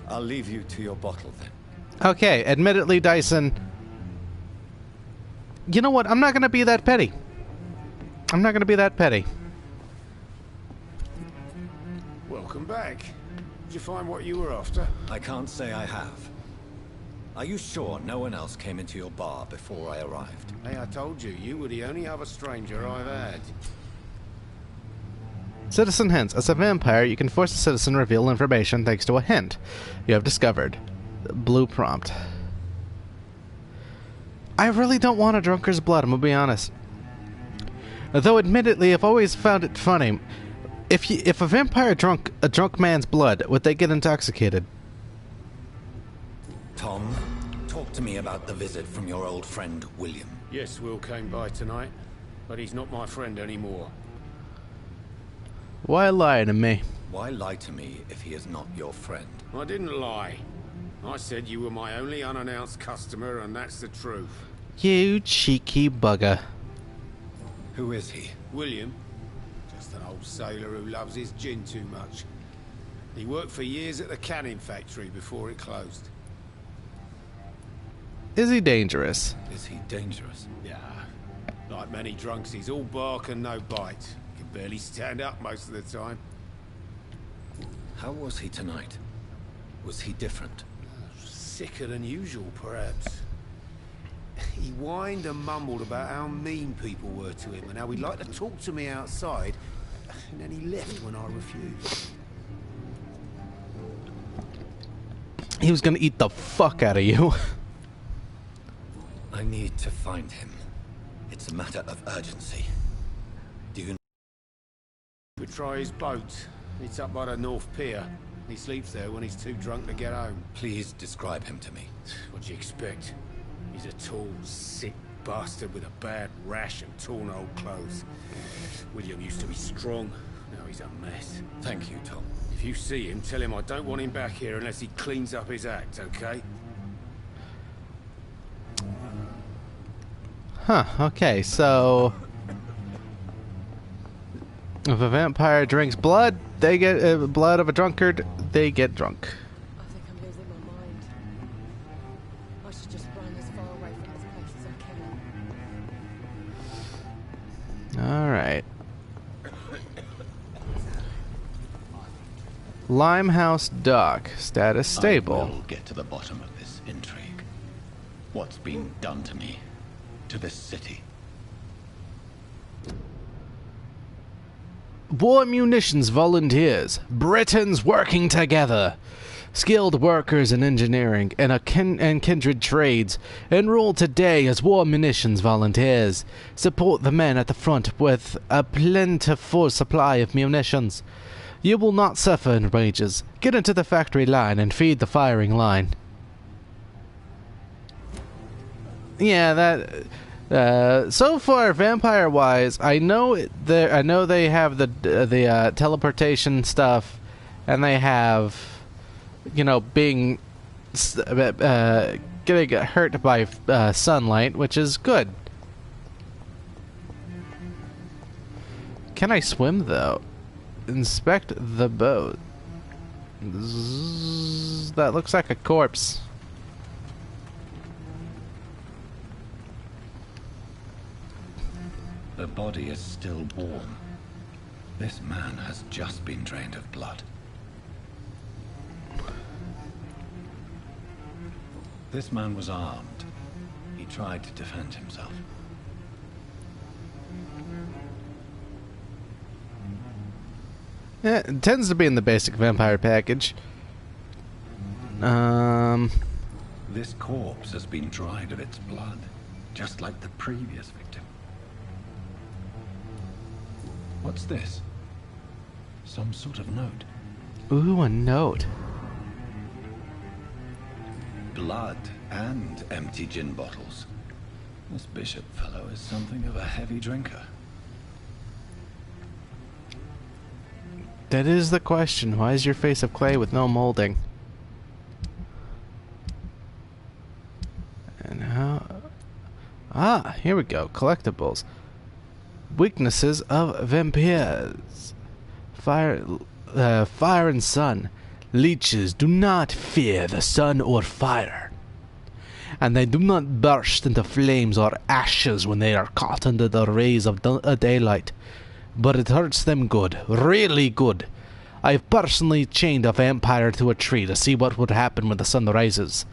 I'll leave you to your bottle then. Okay, admittedly, Dyson. You know what? I'm not going to be that petty. I'm not going to be that petty. Welcome back. Did you find what you were after? I can't say I have. Are you sure no one else came into your bar before I arrived? Hey, I told you, you were the only other stranger I've had. Citizen hints. As a vampire, you can force a citizen to reveal information thanks to a hint you have discovered. Blue prompt. I really don't want a drunkard's blood, I'm gonna be honest. Though admittedly, I've always found it funny. If a vampire drank a drunk man's blood, would they get intoxicated? Tom, talk to me about the visit from your old friend, William. Yes, Will came by tonight, but he's not my friend anymore. Why lie to me? Why lie to me if he is not your friend? I didn't lie. I said you were my only unannounced customer, and that's the truth. You cheeky bugger. Who is he? William. Just an old sailor who loves his gin too much. He worked for years at the canning factory before it closed. Is he dangerous? Is he dangerous? Yeah. Like many drunks, he's all bark and no bite. Can barely stand up most of the time. How was he tonight? Was he different? Sicker than usual, perhaps. He whined and mumbled about how mean people were to him and how he'd like to talk to me outside, and then he left when I refused. He was gonna eat the fuck out of you. I need to find him. It's a matter of urgency. Do you know? We try his boat. It's up by the North Pier. He sleeps there when he's too drunk to get home. Please describe him to me. What do you expect? He's a tall, sick bastard with a bad rash and torn old clothes. William used to be strong, Now he's a mess. Thank you, Tom. If you see him, tell him I don't want him back here unless he cleans up his act, okay? Huh, okay, so if a vampire drinks blood, they get blood of a drunkard, they get drunk. I think I'm losing my mind. I should just run as far away from this place as I can. Alright. Limehouse Dock. Status stable. I will get to the bottom of this intrigue. What's been done to me? To this city? War munitions volunteers. Britons working together. Skilled workers in engineering and kindred trades enroll today as war munitions volunteers. Support the men at the front with a plentiful supply of munitions. You will not suffer in wages. Get into the factory line and feed the firing line. Yeah, that. So far, vampire-wise, I know they have the teleportation stuff, and they have, you know, being getting hurt by sunlight, which is good. Can I swim though? Inspect the boat. That looks like a corpse. The body is still warm. This man has just been drained of blood. This man was armed. He tried to defend himself. Yeah, it tends to be in the basic vampire package. This corpse has been dried of its blood, just like the previous victim. What's this? Some sort of note. Ooh, a note. Blood and empty gin bottles. This bishop fellow is something of a heavy drinker. That is the question. Why is your face of clay with no molding? And how... Ah, here we go. Collectibles. Weaknesses of vampires. Fire and sun. Leeches do not fear the sun or fire. And they do not burst into flames or ashes when they are caught under the rays of daylight. But it hurts them good, really good. I have personally chained a vampire to a tree to see what would happen when the sun rises.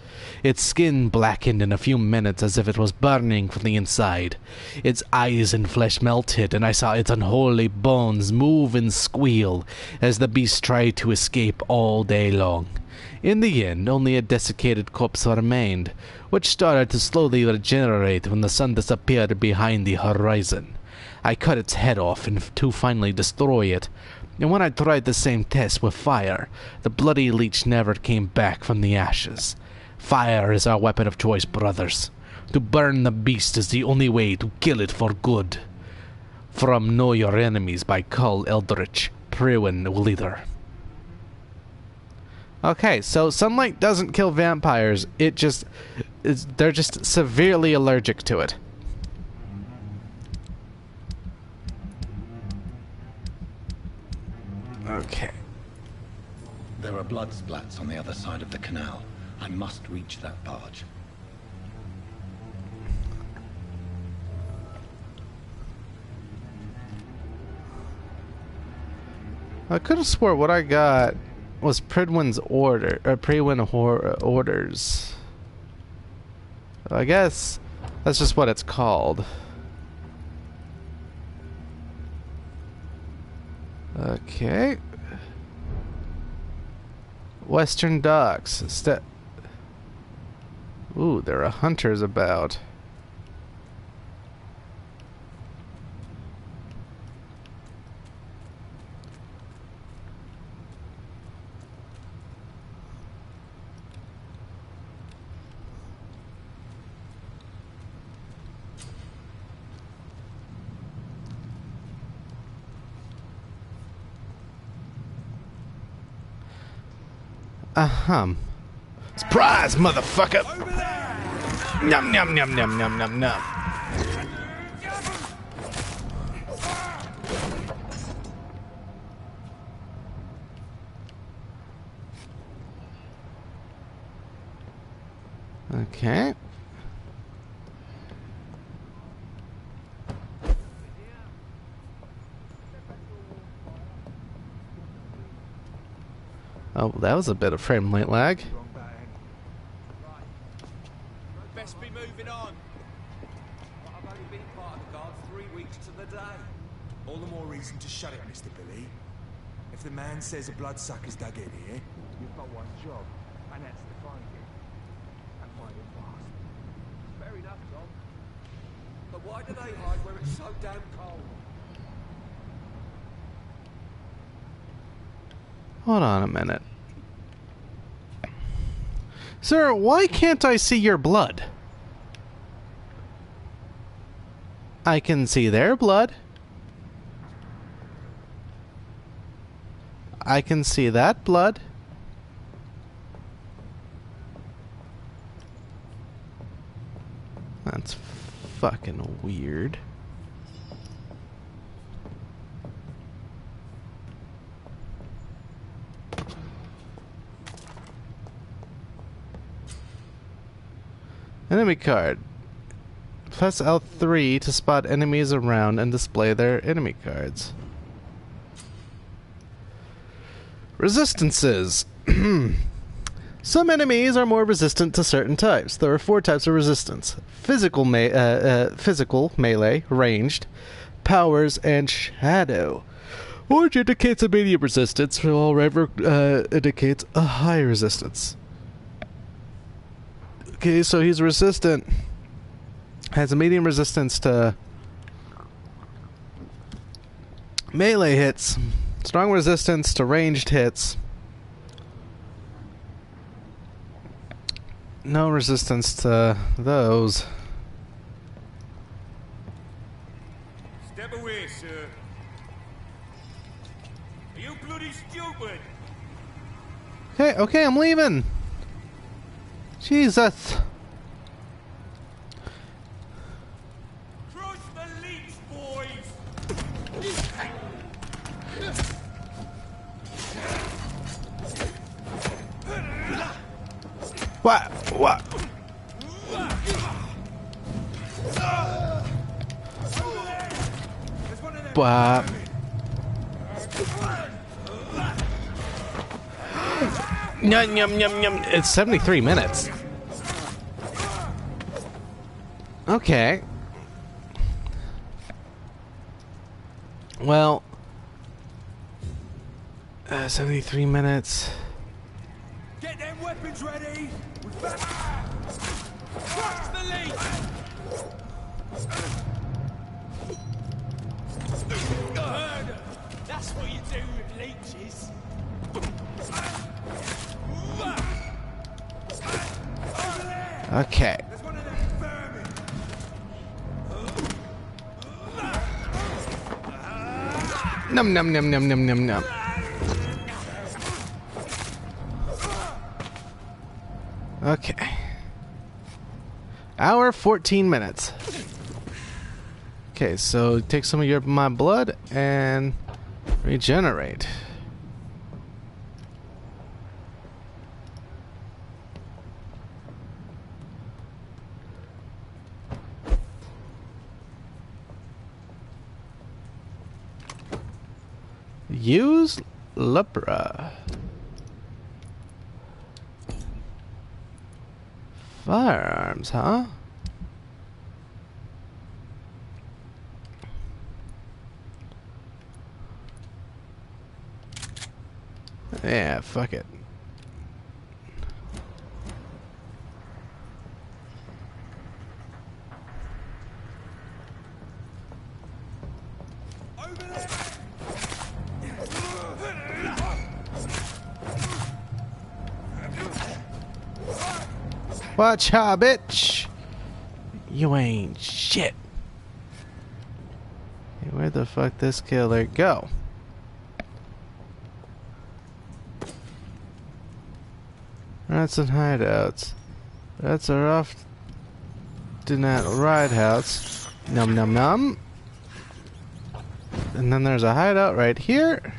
Its skin blackened in a few minutes as if it was burning from the inside. Its eyes and flesh melted, and I saw its unholy bones move and squeal as the beast tried to escape all day long. In the end, only a desiccated corpse remained, which started to slowly regenerate when the sun disappeared behind the horizon. I cut its head off to finally destroy it, and when I tried the same test with fire, the bloody leech never came back from the ashes. Fire is our weapon of choice, brothers. To burn the beast is the only way to kill it for good. From Know Your Enemies by Cull Eldritch, Prewin Leader. Okay, so sunlight doesn't kill vampires, they're just severely allergic to it. Okay. There are blood splats on the other side of the canal. I must reach that barge. I could have swore what I got was Prewin's orders. I guess that's just what it's called. Okay. Western Docks. Ooh, there are hunters about. Surprise, motherfucker! Num num num num num num num. Okay. Oh, that was a bit of frame rate lag. Best be moving on. I've only been part of the guard 3 weeks to the day. All the more reason to shut it, Mr. Billy. If the man says a bloodsucker's dug in here, you've got one job, and that's to find him. And find him fast. Fair enough, Tom. But why do they hide where it's so damn cold? Hold on a minute. Sir, why can't I see your blood? I can see their blood. I can see that blood. That's fucking weird. Enemy card. Press L3 to spot enemies around and display their enemy cards. Resistances. Some enemies are more resistant to certain types. There are 4 types of resistance. Physical, melee, ranged, powers, and shadow. Orange indicates a medium resistance, while red indicates a high resistance. Okay, so he's resistant. Has a medium resistance to melee hits. Strong resistance to ranged hits. No resistance to those. Step away, sir. Are you bloody stupid? Okay, I'm leaving. Jesus. Crush the leech, boys! What? What? Yum, yum, yum, yum. It's 73 minutes. Okay. Well, 73 minutes. Get them weapons ready! Crush the leech! That's what you do with leeches. Okay. Num num num num num num num. Okay. Hour 14 minutes. Okay, so take some of my blood and regenerate. Use Lepra. Firearms, huh? Yeah, fuck it. Watch out, bitch! You ain't shit. Hey, where the fuck this killer go? Rats and hideouts. Rats are often at hideouts. Num num num. And then there's a hideout right here.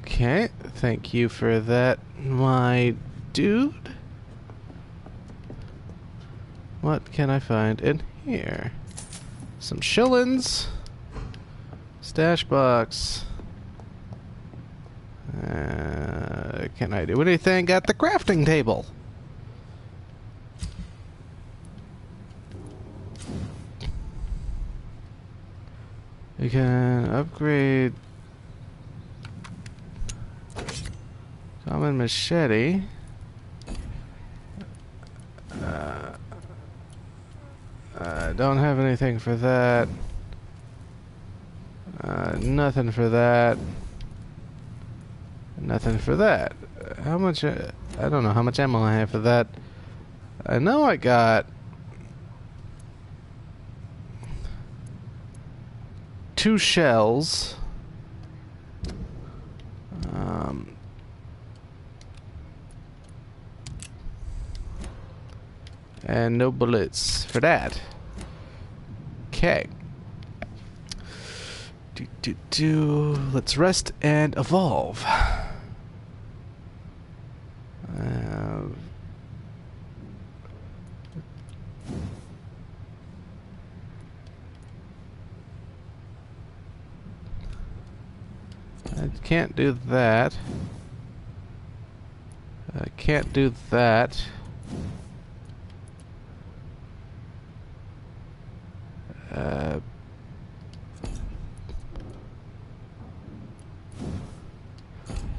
Okay, thank you for that, my dude. What can I find in here? Some shillings. Stash box. Can I do anything at the crafting table? You can upgrade common machete. Don't have anything for that. Nothing for that. Nothing for that. How much? I don't know how much ammo I have for that. I know I got 2 shells. And no bullets for that. Okay. Let's rest and evolve. I can't do that. I can't do that.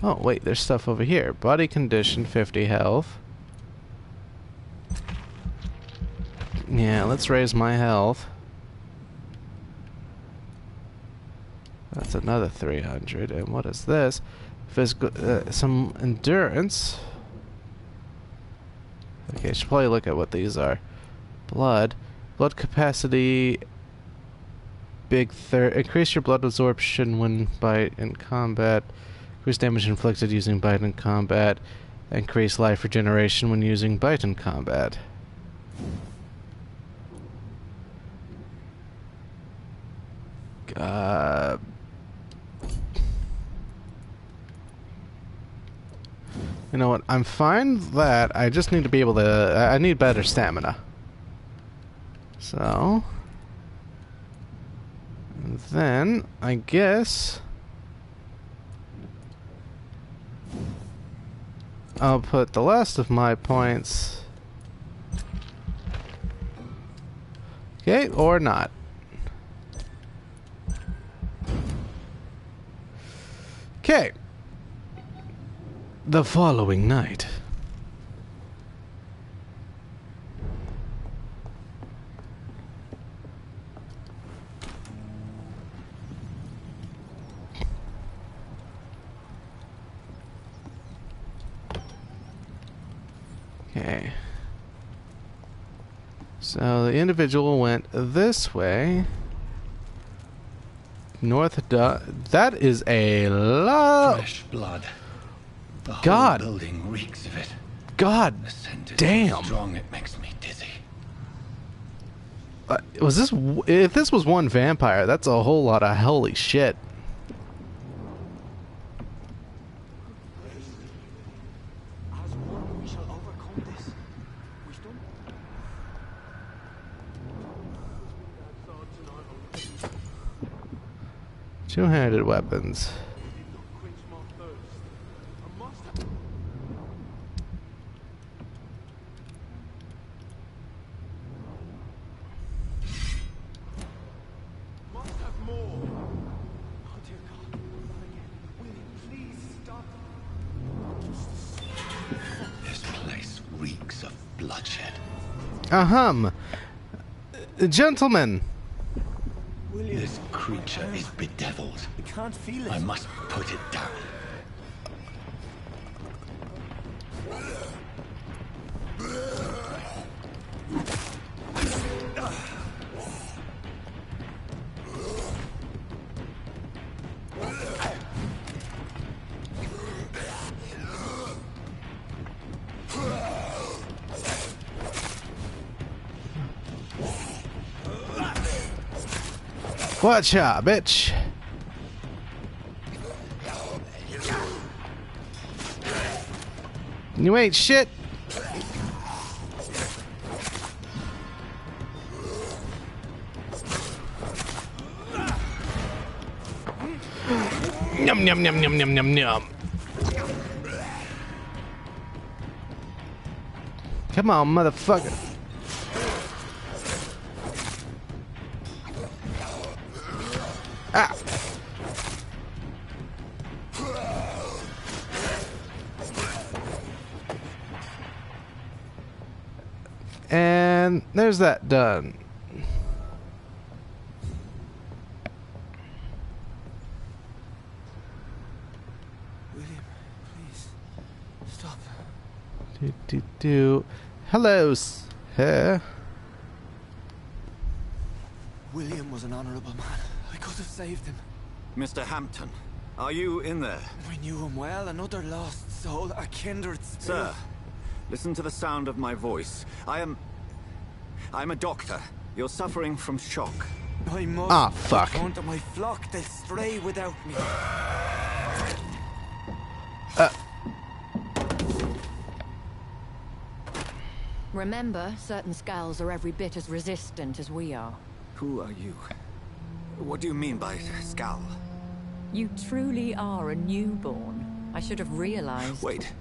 Oh, wait, there's stuff over here. Body condition, 50 health. Yeah, let's raise my health. That's another 300. And what is this? Physical, some endurance. Okay, I should probably look at what these are. Blood capacity. Increase your blood absorption when bite in combat. Increase damage inflicted using bite in combat. Increase life regeneration when using bite in combat. You know what? I'm fine with that. I just need to be able to... I need better stamina. So... And then, I guess... I'll put the last of my points... Okay, or not. Okay. The following night. Okay. So the individual went this way. North. That is a lot. Fresh blood. The God. whole building reeks of it. God damn. So strong it makes me dizzy. Was this? If this was one vampire, that's a whole lot of holy shit. Two-handed weapons. This place reeks of bloodshed. Gentlemen. This creature is bedeviled. I can't feel it. I must put it down. Watch out, bitch. You ain't shit. Yum yum yum yum yum yum yum. Come on, motherfucker. Ah. And there's that done. William, please, stop. Hello, sir. William was an honorable man. I could have saved him. Mr. Hampton, are you in there? We knew him well, another lost soul, a kindred spirit. Sir, listen to the sound of my voice. I'm a doctor. You're suffering from shock. I must fuck. return to my flock. They'll stray without me. Remember, certain skulls are every bit as resistant as we are. Who are you? What do you mean by skull? You truly are a newborn. I should have realized. Wait.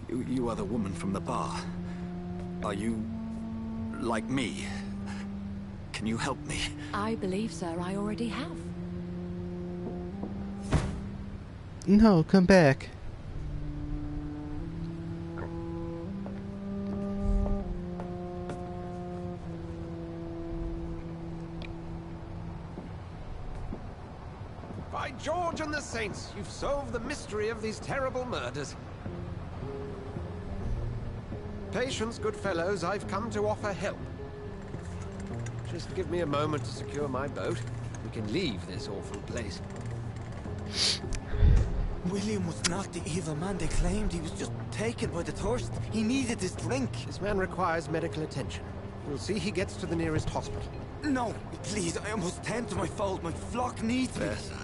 You are the woman from the bar. Are you like me? Can you help me? I believe, sir, I already have. No, come back. By George and the Saints, you've solved the mystery of these terrible murders. Patience, good fellows, I've come to offer help. Just give me a moment to secure my boat. We can leave this awful place. William was not the evil man they claimed. He was just taken by the thirst. He needed this drink. This man requires medical attention. We'll see he gets to the nearest hospital. No, please, I must tend to my fold. My flock needs me. There, sir.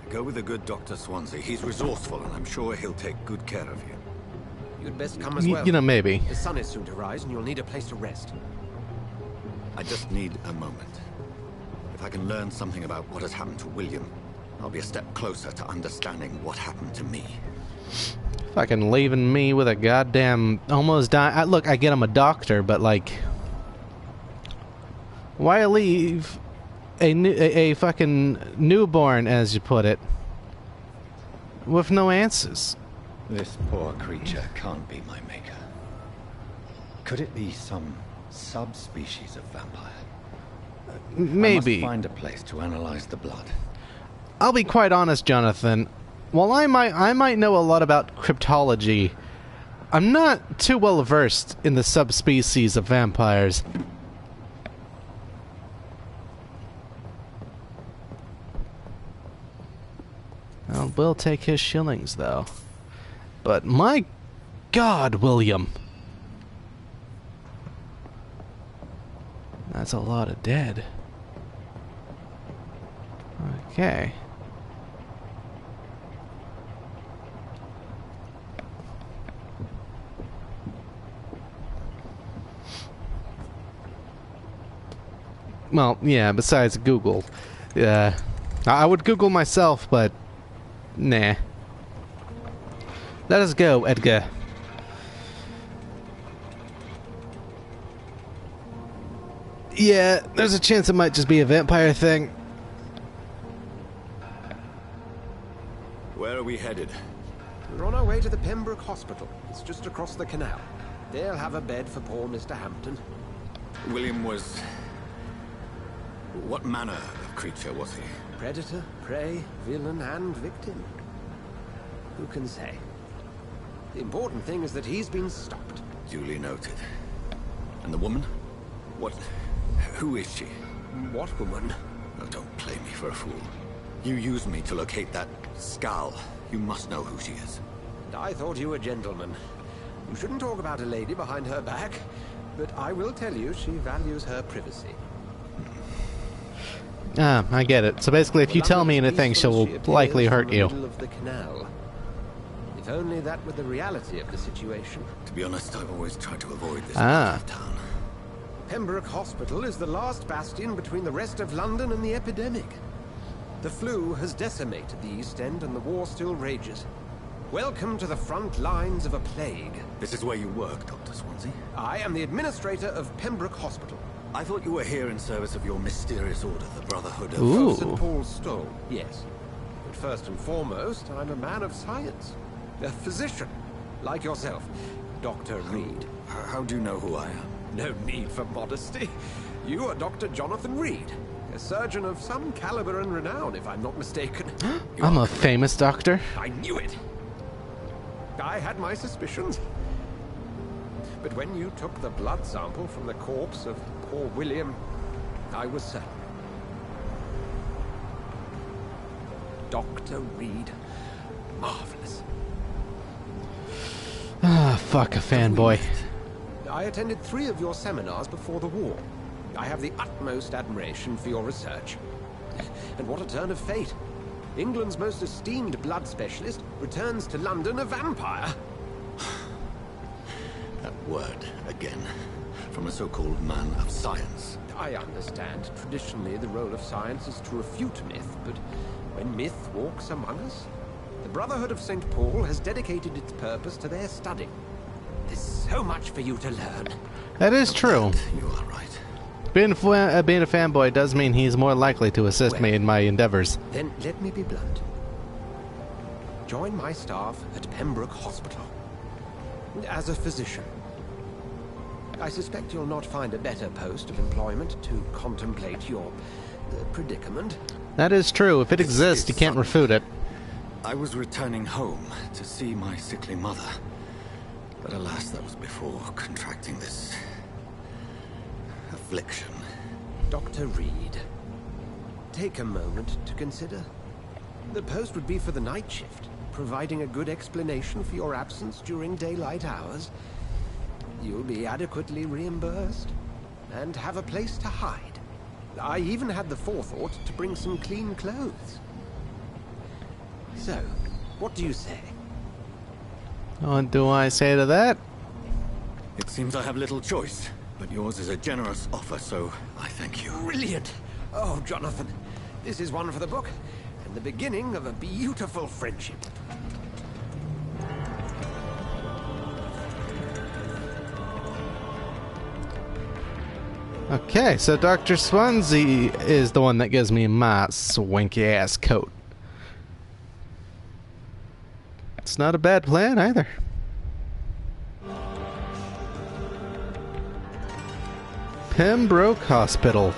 Go with the good Dr. Swansea. He's resourceful, and I'm sure he'll take good care of you. You'd best come as well. You know, maybe. The sun is soon to rise, and you'll need a place to rest. I just need a moment. If I can learn something about what has happened to William, I'll be a step closer to understanding what happened to me. Fucking leaving me with a goddamn almost die. Look, I get I'm a doctor, but like, why leave a fucking newborn, as you put it, with no answers? This poor creature can't be my maker. Could it be some subspecies of vampire? Maybe. I must find a place to analyze the blood. I'll be quite honest, Jonathan. While I might know a lot about cryptology, I'm not too well versed in the subspecies of vampires. We'll take his shillings, though. But my God, William. That's a lot of dead. Okay. Well, yeah, besides Google. Yeah. I would Google myself, but nah. Let us go, Edgar. Yeah, there's a chance it might just be a vampire thing. Where are we headed? We're on our way to the Pembroke Hospital. It's just across the canal. They'll have a bed for poor Mr. Hampton. William was... What manner of creature was he? Predator, prey, villain, and victim. Who can say? The important thing is that he's been stopped. Duly noted. And the woman? What... Who is she? What woman? Oh, don't play me for a fool. You used me to locate that skull. You must know who she is. I thought you a gentleman. You shouldn't talk about a lady behind her back, but I will tell you she values her privacy. Ah, I get it. So basically, if you tell me anything, she'll likely hurt you. Of the canal. If only that were the reality of the situation. To be honest, I've always tried to avoid this Ah. part of town. Pembroke Hospital is the last bastion between the rest of London and the epidemic. The flu has decimated the East End and the war still rages. Welcome to the front lines of a plague. This is where you work, Dr. Swansea? I am the administrator of Pembroke Hospital. I thought you were here in service of your mysterious order, the Brotherhood of... Ooh. St. Paul's Stole, yes. But first and foremost, I'm a man of science. A physician, like yourself, Dr. Reed. How do you know who I am? No need for modesty. You are Dr. Jonathan Reed, a surgeon of some caliber and renown, if I'm not mistaken. I'm a famous doctor. I knew it. I had my suspicions. But when you took the blood sample from the corpse of poor William, I was certain. Dr. Reed. Marvelous. Ah, fuck a fanboy. I attended 3 of your seminars before the war. I have the utmost admiration for your research. And what a turn of fate. England's most esteemed blood specialist returns to London a vampire. That word, again. From a so-called man of science. I understand. Traditionally, the role of science is to refute myth, but when myth walks among us, the Brotherhood of St. Paul has dedicated its purpose to their study. There's so much for you to learn. That is true. You are right. Being a fanboy does mean he's more likely to assist me in my endeavors. Then let me be blunt. Join my staff at Pembroke Hospital. As a physician. I suspect you'll not find a better post of employment to contemplate your predicament. That is true. If it exists, you can't refute it. I was returning home to see my sickly mother. But alas, that was before contracting this... affliction. Dr. Reed, take a moment to consider. The post would be for the night shift, providing a good explanation for your absence during daylight hours. You'll be adequately reimbursed, and have a place to hide. I even had the forethought to bring some clean clothes. So, what do you say? What do I say to that? It seems I have little choice, but yours is a generous offer, so I thank you. Brilliant! Oh, Jonathan, this is one for the book, and the beginning of a beautiful friendship. Okay, so Dr. Swansea is the one that gives me my swanky ass coat. It's not a bad plan either. Pembroke Hospital.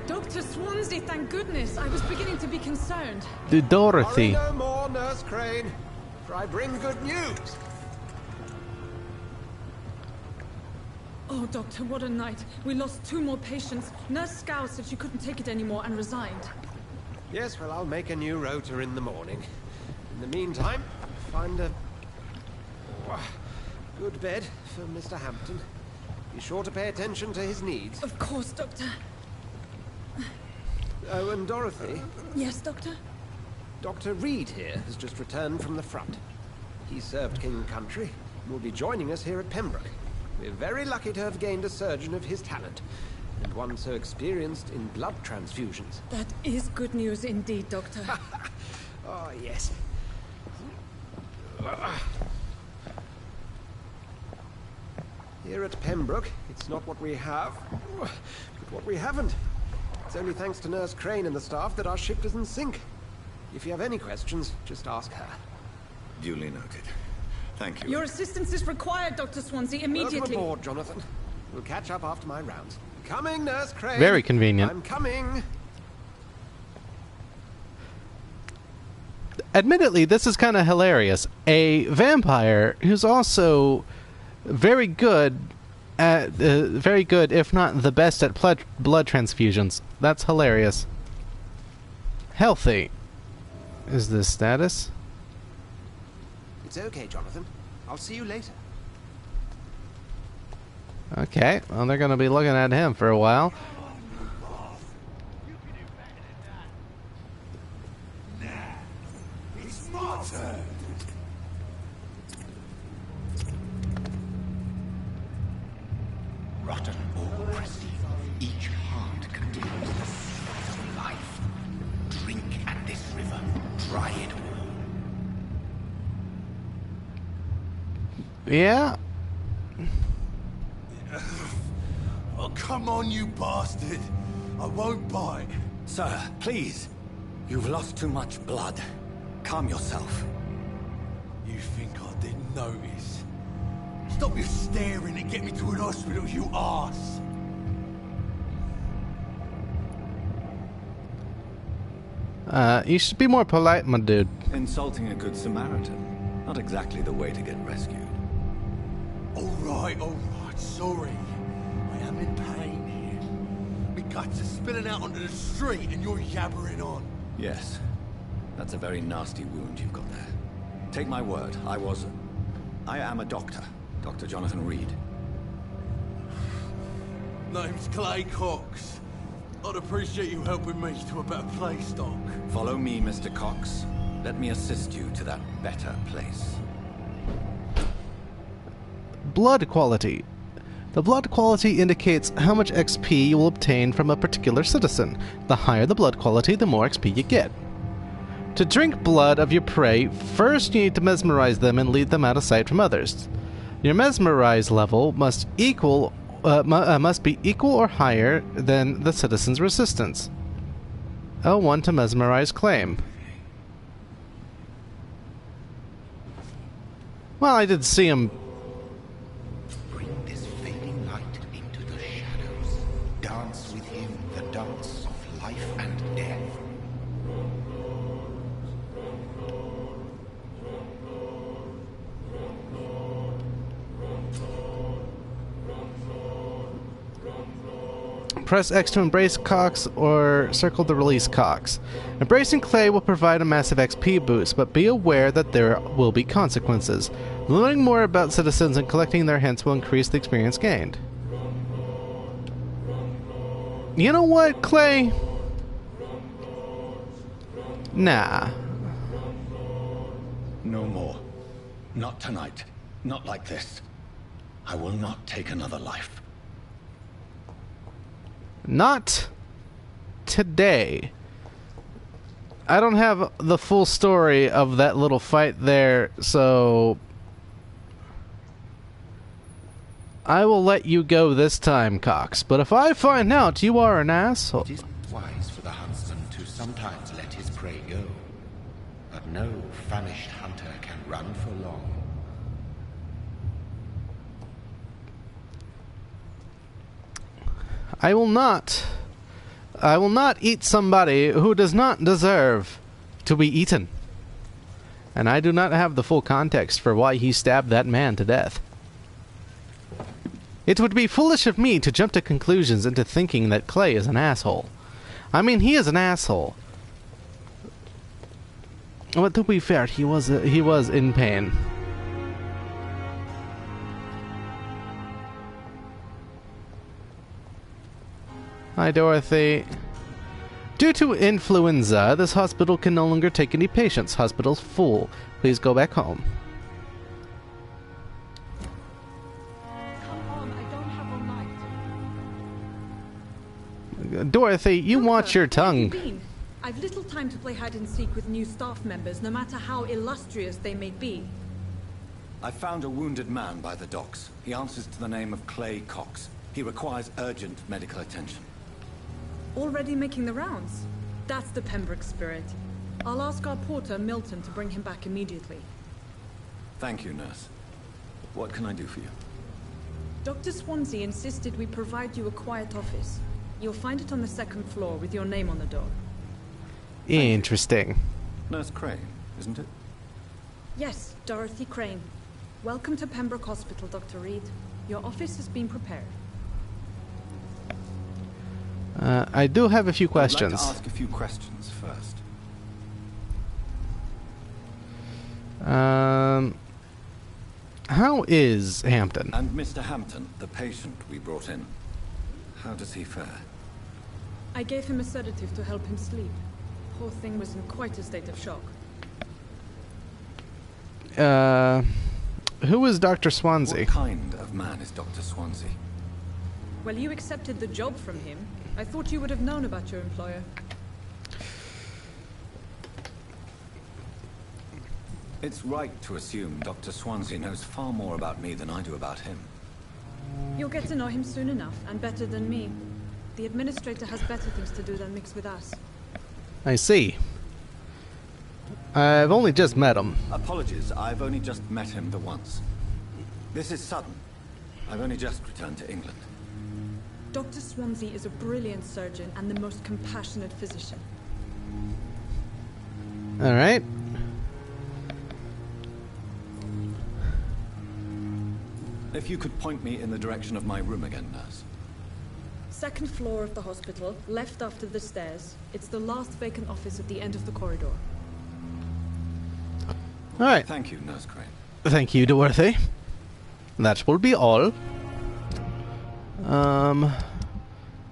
Dr. Swansea, thank goodness. I was beginning to be concerned. Dorothy. Worry no more, Nurse Crane, for I bring good news. Oh, Doctor, what a night. We lost 2 more patients. Nurse Scow said she couldn't take it anymore and resigned. Yes, well, I'll make a new rota in the morning. In the meantime, find a good bed for Mr. Hampton. Be sure to pay attention to his needs. Of course, Doctor. Oh, and Dorothy? Yes, Doctor? Dr. Reed here has just returned from the front. He served King and Country and will be joining us here at Pembroke. We're very lucky to have gained a surgeon of his talent, and one so experienced in blood transfusions. That is good news indeed, Doctor. Oh, yes. Here at Pembroke, it's not what we have, but what we haven't. It's only thanks to Nurse Crane and the staff that our ship doesn't sink. If you have any questions, just ask her. Duly noted. Thank you. Your assistance is required, Dr. Swansea, immediately. Welcome aboard, Jonathan. We'll catch up after my rounds. Coming, Nurse Crane. Very convenient. I'm coming. Admittedly, this is kind of hilarious. A vampire who's also very good at, if not the best at blood transfusions. That's hilarious. Healthy. Is this status? It's okay, Jonathan. I'll see you later. Okay, well, they're gonna be looking at him for a while. It's my turn. Rotten or pristine, each heart contains the secret of life. Drink at this river, try it all. Yeah. Oh, come on, you bastard. I won't bite. Sir, please. You've lost too much blood. Calm yourself. You think I didn't notice? Stop your staring and get me to an hospital, you arse! You should be more polite, my dude. Insulting a good Samaritan. Not exactly the way to get rescued. Alright, sorry. I am in pain here. My guts are spilling out onto the street and you're yabbering on. Yes. That's a very nasty wound you've got there. Take my word, I am a doctor. Dr. Jonathan Reed. Name's Clay Cox. I'd appreciate you helping me to a better place, Doc. Follow me, Mr. Cox. Let me assist you to that better place. Blood quality. The blood quality indicates how much XP you will obtain from a particular citizen. The higher the blood quality, the more XP you get. To drink blood of your prey, first you need to mesmerize them and lead them out of sight from others. Your mesmerize level must be equal or higher than the citizen's resistance. L1 to mesmerize claim. Well, I did see him. Bring this fading light into the shadows. Dance with him the dance of life and death. Press X to embrace Cox or circle to release Cox. Embracing Clay will provide a massive XP boost, but be aware that there will be consequences. Learning more about citizens and collecting their hints will increase the experience gained. You know what, Clay? Nah. No more. Not tonight. Not like this. I will not take another life. Not today. I don't have the full story of that little fight there, so I will let you go this time, Cox. But if I find out you are an asshole... It is wise for the huntsman to sometimes let his prey go. But no famished hunter can run for long. I will not eat somebody who does not deserve to be eaten. And I do not have the full context for why he stabbed that man to death. It would be foolish of me to jump to conclusions into thinking that Clay is an asshole. I mean, he is an asshole. But to be fair, he was in pain. Hi, Dorothy. Due to influenza, this hospital can no longer take any patients. Hospital's full. Please go back home. Come on, I don't have all night. Dorothy, you watch your tongue. Where have you been? I've little time to play hide and seek with new staff members, no matter how illustrious they may be. I found a wounded man by the docks. He answers to the name of Clay Cox. He requires urgent medical attention. Already making the rounds? That's the Pembroke spirit. I'll ask our porter, Milton, to bring him back immediately. Thank you, nurse. What can I do for you? Dr. Swansea insisted we provide you a quiet office. You'll find it on the second floor with your name on the door. Interesting. Nurse Crane, isn't it? Yes, Dorothy Crane. Welcome to Pembroke Hospital, Dr. Reed. Your office has been prepared. I do have a few questions. I'd like to ask a few questions first. How is Hampton? And Mr. Hampton, the patient we brought in. How does he fare? I gave him a sedative to help him sleep. Poor thing was in quite a state of shock. Who is Dr. Swansea? What kind of man is Dr. Swansea? Well, you accepted the job from him. I thought you would have known about your employer. It's right to assume Dr. Swansea knows far more about me than I do about him. You'll get to know him soon enough, and better than me. The administrator has better things to do than mix with us. I see. I've only just met him. Apologies, I've only just met him the once. This is sudden. I've only just returned to England. Dr. Swansea is a brilliant surgeon and the most compassionate physician. Alright. If you could point me in the direction of my room again, nurse. Second floor of the hospital, left after the stairs. It's the last vacant office at the end of the corridor. Alright. Thank you, Nurse Crane. Thank you, Dorothy. That will be all.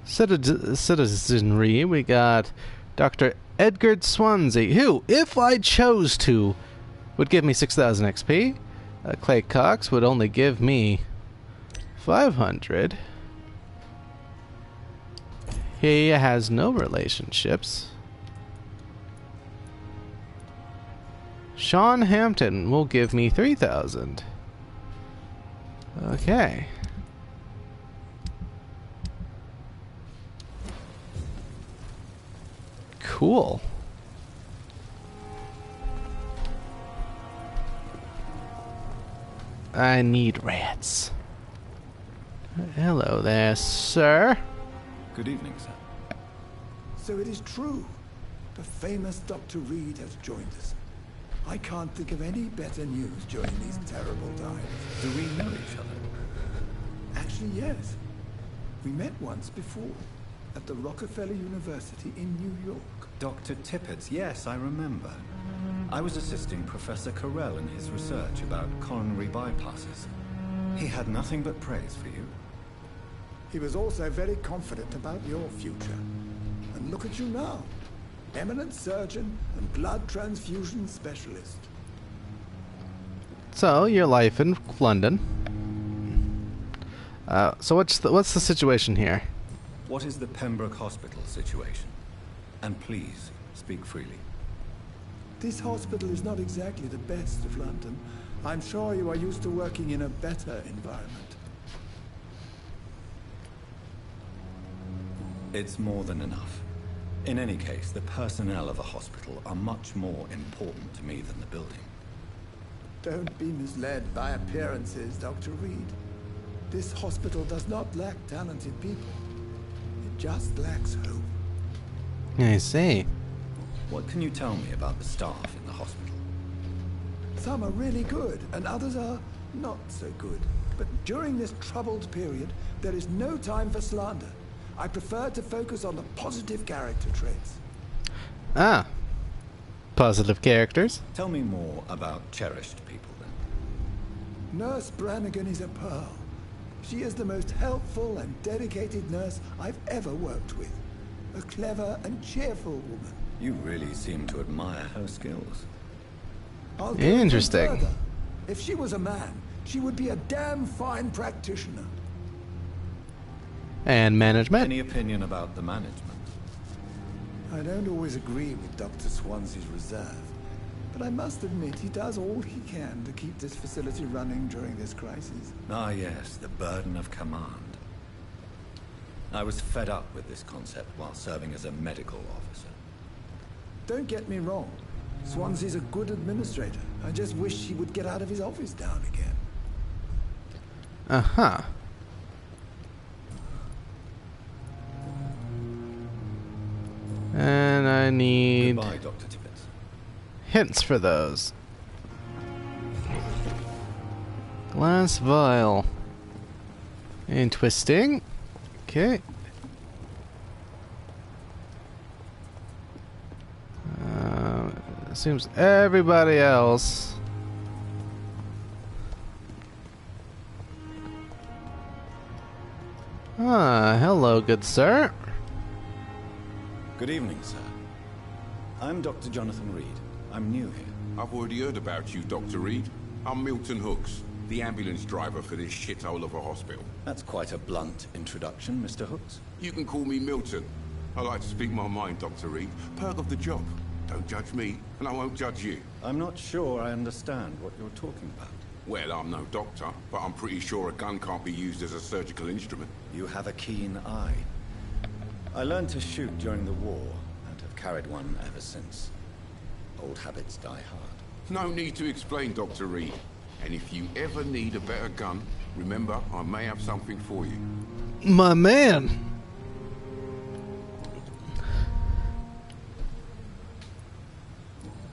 Citizenry, we got Dr. Edgar Swansea, who, if I chose to, would give me 6,000 XP. Clay Cox would only give me 500. He has no relationships. Sean Hampton will give me 3,000. Okay. Cool. I need rats. Hello there, sir. Good evening, sir. So it is true. The famous Dr. Reed has joined us. I can't think of any better news during these terrible times. Do we know each other? Actually, yes. We met once before, at the Rockefeller University in New York. Dr. Tippett, yes, I remember. I was assisting Professor Carell in his research about coronary bypasses. He had nothing but praise for you. He was also very confident about your future. And look at you now. Eminent surgeon and blood transfusion specialist. So, your life in London. So what's the situation here? What is the Pembroke Hospital situation? And please, speak freely. This hospital is not exactly the best of London. I'm sure you are used to working in a better environment. It's more than enough. In any case, the personnel of the hospital are much more important to me than the building. Don't be misled by appearances, Dr. Reed. This hospital does not lack talented people. It just lacks hope. I see. What can you tell me about the staff in the hospital? Some are really good, and others are not so good. But during this troubled period, there is no time for slander. I prefer to focus on the positive character traits. Ah. Positive characters? Tell me more about cherished people, then. Nurse Brannigan is a pearl. She is the most helpful and dedicated nurse I've ever worked with. A clever and cheerful woman. You really seem to admire her skills. I'll go Interesting. even further. If she was a man, she would be a damn fine practitioner. And management? Any opinion about the management? I don't always agree with Dr. Swansea's reserve, but I must admit he does all he can to keep this facility running during this crisis. Ah, yes, the burden of command. I was fed up with this concept while serving as a medical officer. Don't get me wrong. Swansea's a good administrator. I just wish he would get out of his office down again. Uh-huh. And I need Goodbye, Dr. Tippett. hints for those. Glass vial. And twisting. Okay. Seems everybody else Ah, hello, good sir. Good evening, sir. I'm Dr. Jonathan Reed. I'm new here. I've already heard about you, Dr. Reed. I'm Milton Hooks, the ambulance driver for this shithole of a hospital. That's quite a blunt introduction, Mr. Hooks. You can call me Milton. I like to speak my mind, Dr. Reed. Perk of the job. Don't judge me, and I won't judge you. I'm not sure I understand what you're talking about. Well, I'm no doctor, but I'm pretty sure a gun can't be used as a surgical instrument. You have a keen eye. I learned to shoot during the war, and have carried one ever since. Old habits die hard. No need to explain, Dr. Reed. And if you ever need a better gun, remember, I may have something for you. My man.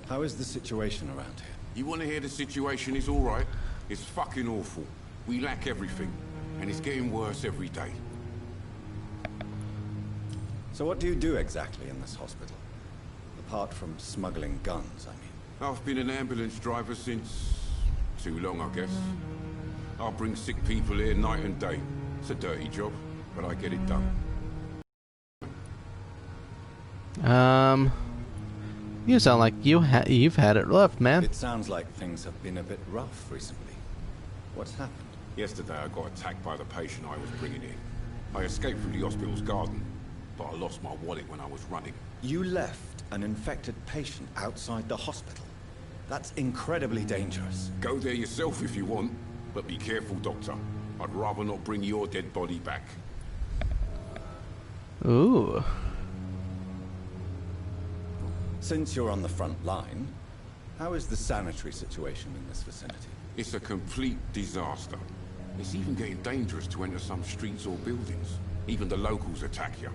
How is the situation around here? You want to hear the situation is all right? It's fucking awful. We lack everything, and it's getting worse every day. So what do you do exactly in this hospital? Apart from smuggling guns, I mean. I've been an ambulance driver since... too long, I guess. I bring sick people here night and day. It's a dirty job, but I get it done. You sound like you've had it rough, man. It sounds like things have been a bit rough recently. What's happened? Yesterday I got attacked by the patient I was bringing in. I escaped through the hospital's garden, but I lost my wallet when I was running. You left an infected patient outside the hospital? That's incredibly dangerous. Go there yourself if you want, but be careful, Doctor. I'd rather not bring your dead body back. Ooh. Since you're on the front line, how is the sanitary situation in this vicinity? It's a complete disaster. It's even getting dangerous to enter some streets or buildings. Even the locals attack you.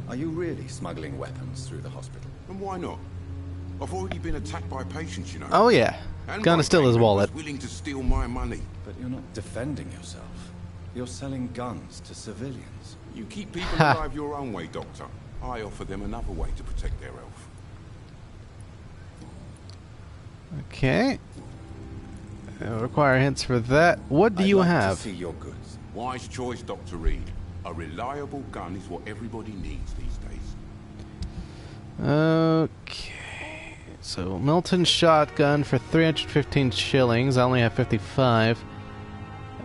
Are you really smuggling weapons through the hospital? And why not? I've already been attacked by patients, you know. Oh yeah. And Gonna my steal his gang wallet. was willing to steal my money. But you're not defending yourself. You're selling guns to civilians. You keep people alive your own way, Doctor. I offer them another way to protect their health. Okay. Require hints for that. What do you have? To see your goods. Wise choice, Dr. Reed. A reliable gun is what everybody needs these days. Okay. So, Milton shotgun for 315 shillings. I only have 55.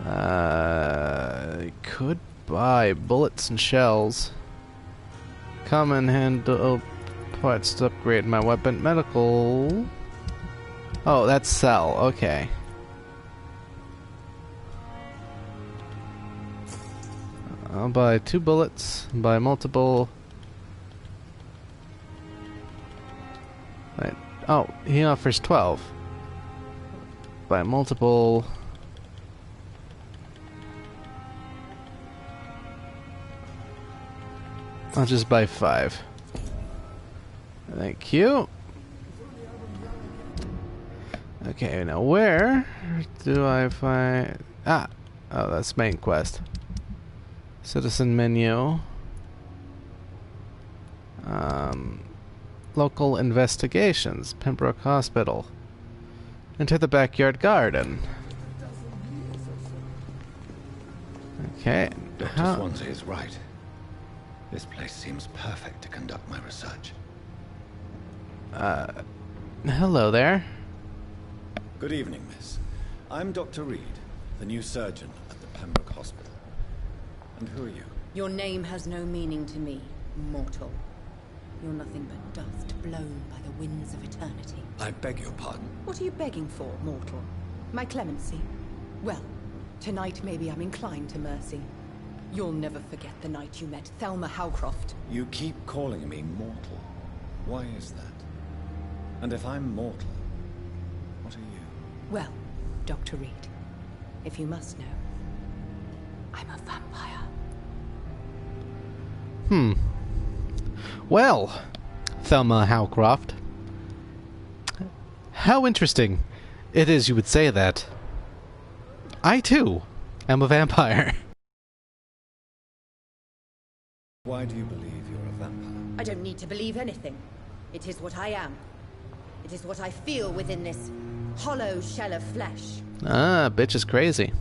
I could buy bullets and shells. Common handle parts to upgrade my weapon. Medical. Oh, that's sell. Okay. I'll buy 2 bullets. Buy multiple. Wait. Oh, he offers 12. Buy multiple. I'll just buy 5. Thank you. Okay, now where do I find... Ah! Oh, that's main quest. Citizen menu. Local investigations. Pembroke Hospital. Enter the backyard garden. Okay. Dr. Swansea is right. This place seems perfect to conduct my research. Hello there. Good evening, miss. I'm Dr. Reed, the new surgeon at the Pembroke Hospital. And who are you? Your name has no meaning to me, mortal. You're nothing but dust blown by the winds of eternity. I beg your pardon. What are you begging for, mortal? My clemency? Well, tonight maybe I'm inclined to mercy. You'll never forget the night you met Thelma Howcroft. You keep calling me mortal. Why is that? And if I'm mortal, what are you? Well, Dr. Reed, if you must know, I'm a vampire. Well, Thelma Howcroft. How interesting it is you would say that. I, too, am a vampire. Why do you believe you're a vampire? I don't need to believe anything. It is what I am. It is what I feel within this hollow shell of flesh. Ah, bitch is crazy.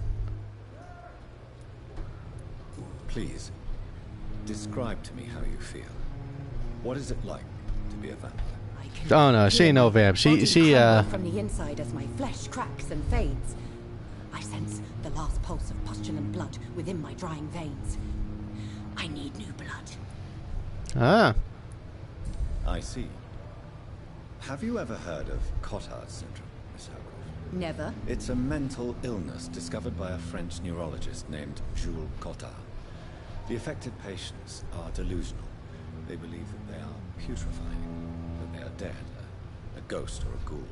Please, describe to me how you feel. What is it like to be a vampire? Oh no, she ain't no vamp. She from the inside as my flesh cracks and fades. I sense the last pulse of postulant blood within my drying veins. I need new blood. Ah. I see. Have you ever heard of Cotard syndrome, Miss Howcroft? Never. It's a mental illness discovered by a French neurologist named Jules Cotard. The affected patients are delusional. They believe that they are putrefying, that they are dead, a ghost or a ghoul,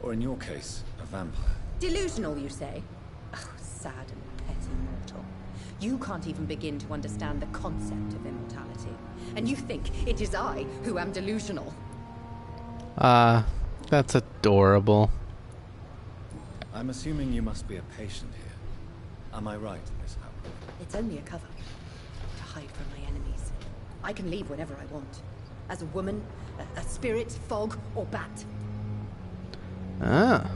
or in your case, a vampire. Delusional, you say? Oh, sad and petty mortal. You can't even begin to understand the concept of immortality. And you think it is I who am delusional. That's adorable. I'm assuming you must be a patient here. Am I right, Miss Howcroft? It's only a cover. To hide from my enemies. I can leave whenever I want. As a woman, a spirit, fog, or bat. Ah.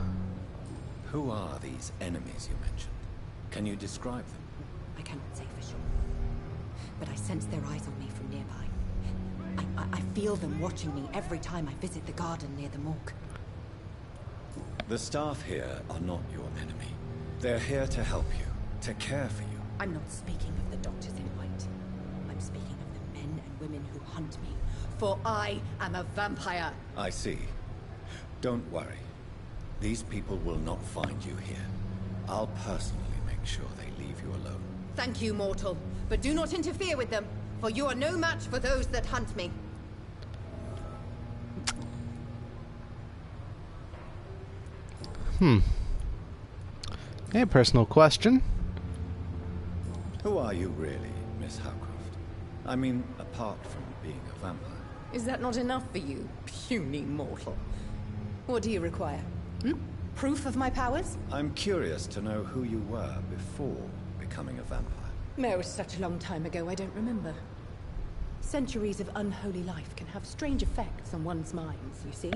Who are these enemies you mentioned? Can you describe them? I cannot say for sure. But I sense their eyes on me from nearby. I feel them watching me every time I visit the garden near the morgue. The staff here are not your enemy. They're here to help you, to care for you. I'm not speaking of the doctors in white. I'm speaking of the men and women who hunt me. For I am a vampire. I see. Don't worry. These people will not find you here. I'll personally make sure they leave you alone. Thank you, mortal. But do not interfere with them, for you are no match for those that hunt me. A personal question. Who are you really, Miss Howcroft? I mean, apart from being a vampire. Is that not enough for you, puny mortal? What do you require? Proof of my powers? I'm curious to know who you were before becoming a vampire. It was such a long time ago, I don't remember. Centuries of unholy life can have strange effects on one's minds, you see?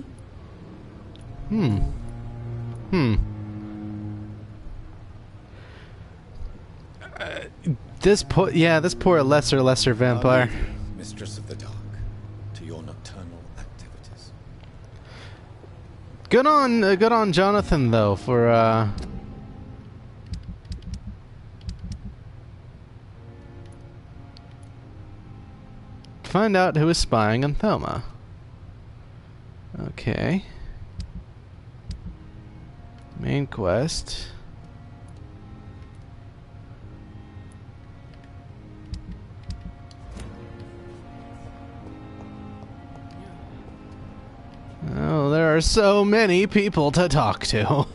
This poor lesser vampire. Mistress of the Dark, to your nocturnal activities. Good on Jonathan though for find out who is spying on Thelma. Okay. Main quest. Oh, there are so many people to talk to.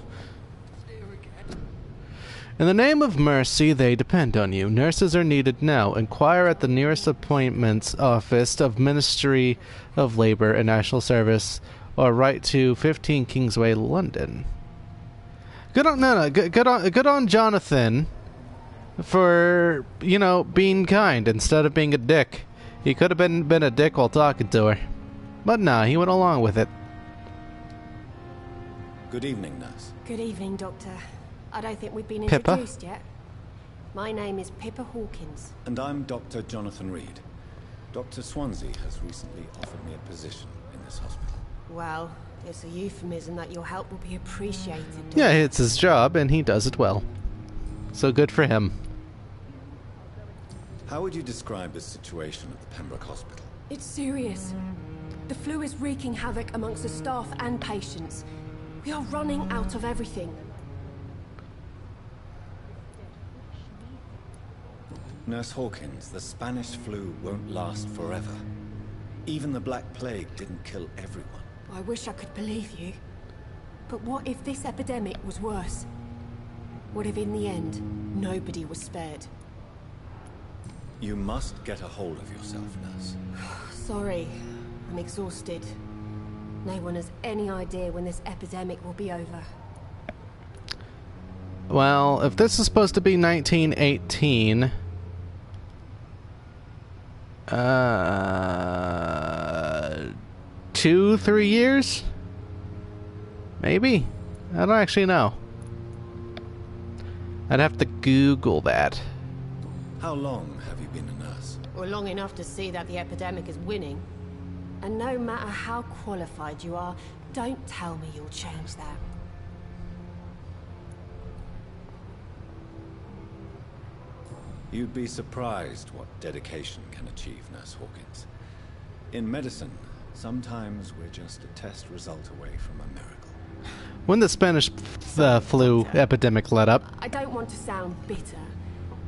In the name of mercy, they depend on you. Nurses are needed now. Inquire at the nearest appointments office of Ministry of Labor and National Service, or write to 15 Kingsway, London. Good on Jonathan for, being kind instead of being a dick. He could have been a dick while talking to her. But nah, he went along with it. Good evening, nurse. Good evening, Doctor. I don't think we've been Pippa? introduced yet. My name is Pippa Hawkins. And I'm Dr. Jonathan Reed. Dr. Swansea has recently offered me a position in this hospital. Well, it's a euphemism that your help will be appreciated, Doctor. Yeah, it's his job, and he does it well. So good for him. How would you describe the situation at the Pembroke Hospital? It's serious. The flu is wreaking havoc amongst the staff and patients. We are running out of everything. Nurse Hawkins, the Spanish flu won't last forever. Even the Black Plague didn't kill everyone. I wish I could believe you. But what if this epidemic was worse? What if in the end, nobody was spared? You must get a hold of yourself, nurse. Sorry, I'm exhausted. No one has any idea when this epidemic will be over. Well, if this is supposed to be 1918... 2-3 years? Maybe? I don't actually know. I'd have to Google that. How long have you been a nurse? Or long enough to see that the epidemic is winning. And no matter how qualified you are, don't tell me you'll change that. You'd be surprised what dedication can achieve, Nurse Hawkins. In medicine, sometimes we're just a test result away from a miracle. When the Spanish flu epidemic let up, I don't want to sound bitter,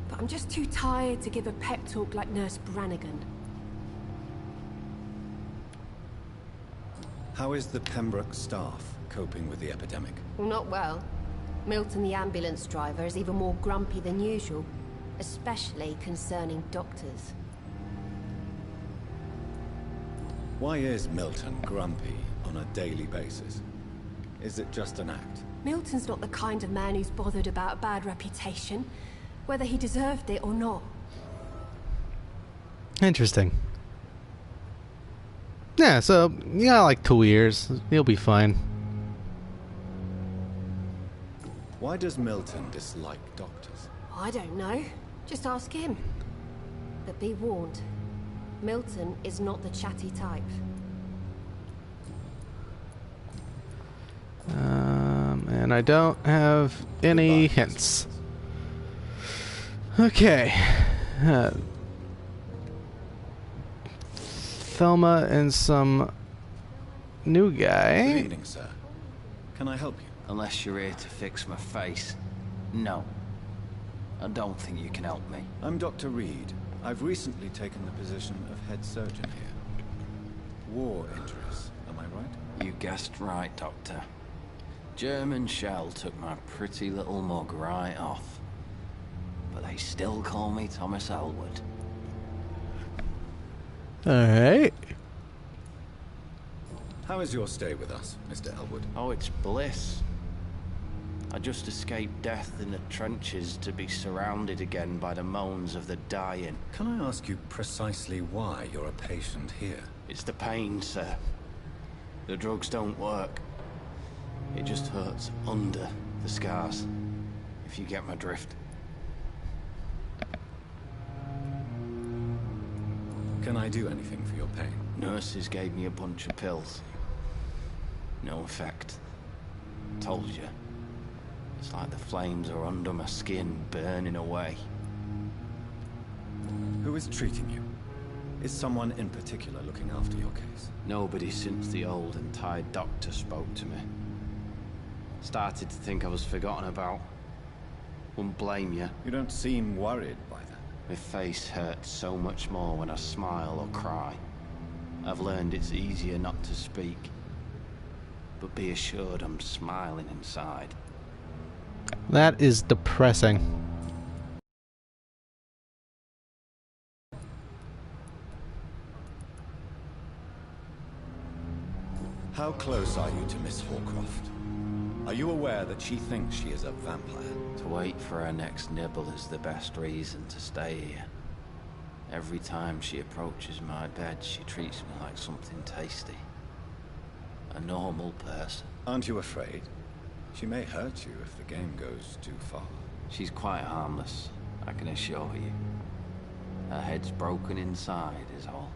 but I'm just too tired to give a pep talk like Nurse Brannigan. How is the Pembroke staff coping with the epidemic? Well, not well. Milton, the ambulance driver, is even more grumpy than usual, especially concerning doctors. Why is Milton grumpy on a daily basis? Is it just an act? Milton's not the kind of man who's bothered about a bad reputation, whether he deserved it or not. interesting. Yeah, so you got like 2 years. You'll be fine. Why does Milton dislike doctors? I don't know. Just ask him. But be warned, Milton is not the chatty type. And I don't have any hints. Okay. Thelma and some new guy. Good evening, sir. Can I help you? Unless you're here to fix my face. No. I don't think you can help me. I'm Dr. Reed. I've recently taken the position of head surgeon here. War injuries, am I right? You guessed right, Doctor. German shell took my pretty little mug right off. But they still call me Thomas Elwood. Alright. How is your stay with us, Mr. Elwood? Oh, it's bliss. I just escaped death in the trenches to be surrounded again by the moans of the dying. Can I ask you precisely why you're a patient here? It's the pain, sir. The drugs don't work. It just hurts under the scars, if you get my drift. Can I do anything for your pain? Nurses gave me a bunch of pills. No effect. Told you. It's like the flames are under my skin, burning away. Who is treating you? Is someone in particular looking after your case? Nobody since the old and tired doctor spoke to me. Started to think I was forgotten about. Wouldn't blame you. You don't seem worried by that. My face hurts so much more when I smile or cry. I've learned it's easier not to speak. But be assured I'm smiling inside. That is depressing. How close are you to Miss Hawcroft? Are you aware that she thinks she is a vampire? To wait for her next nibble is the best reason to stay here. Every time she approaches my bed, she treats me like something tasty. A normal person. Aren't you afraid? She may hurt you if the game goes too far. She's quite harmless, I can assure you. Her head's broken inside is all.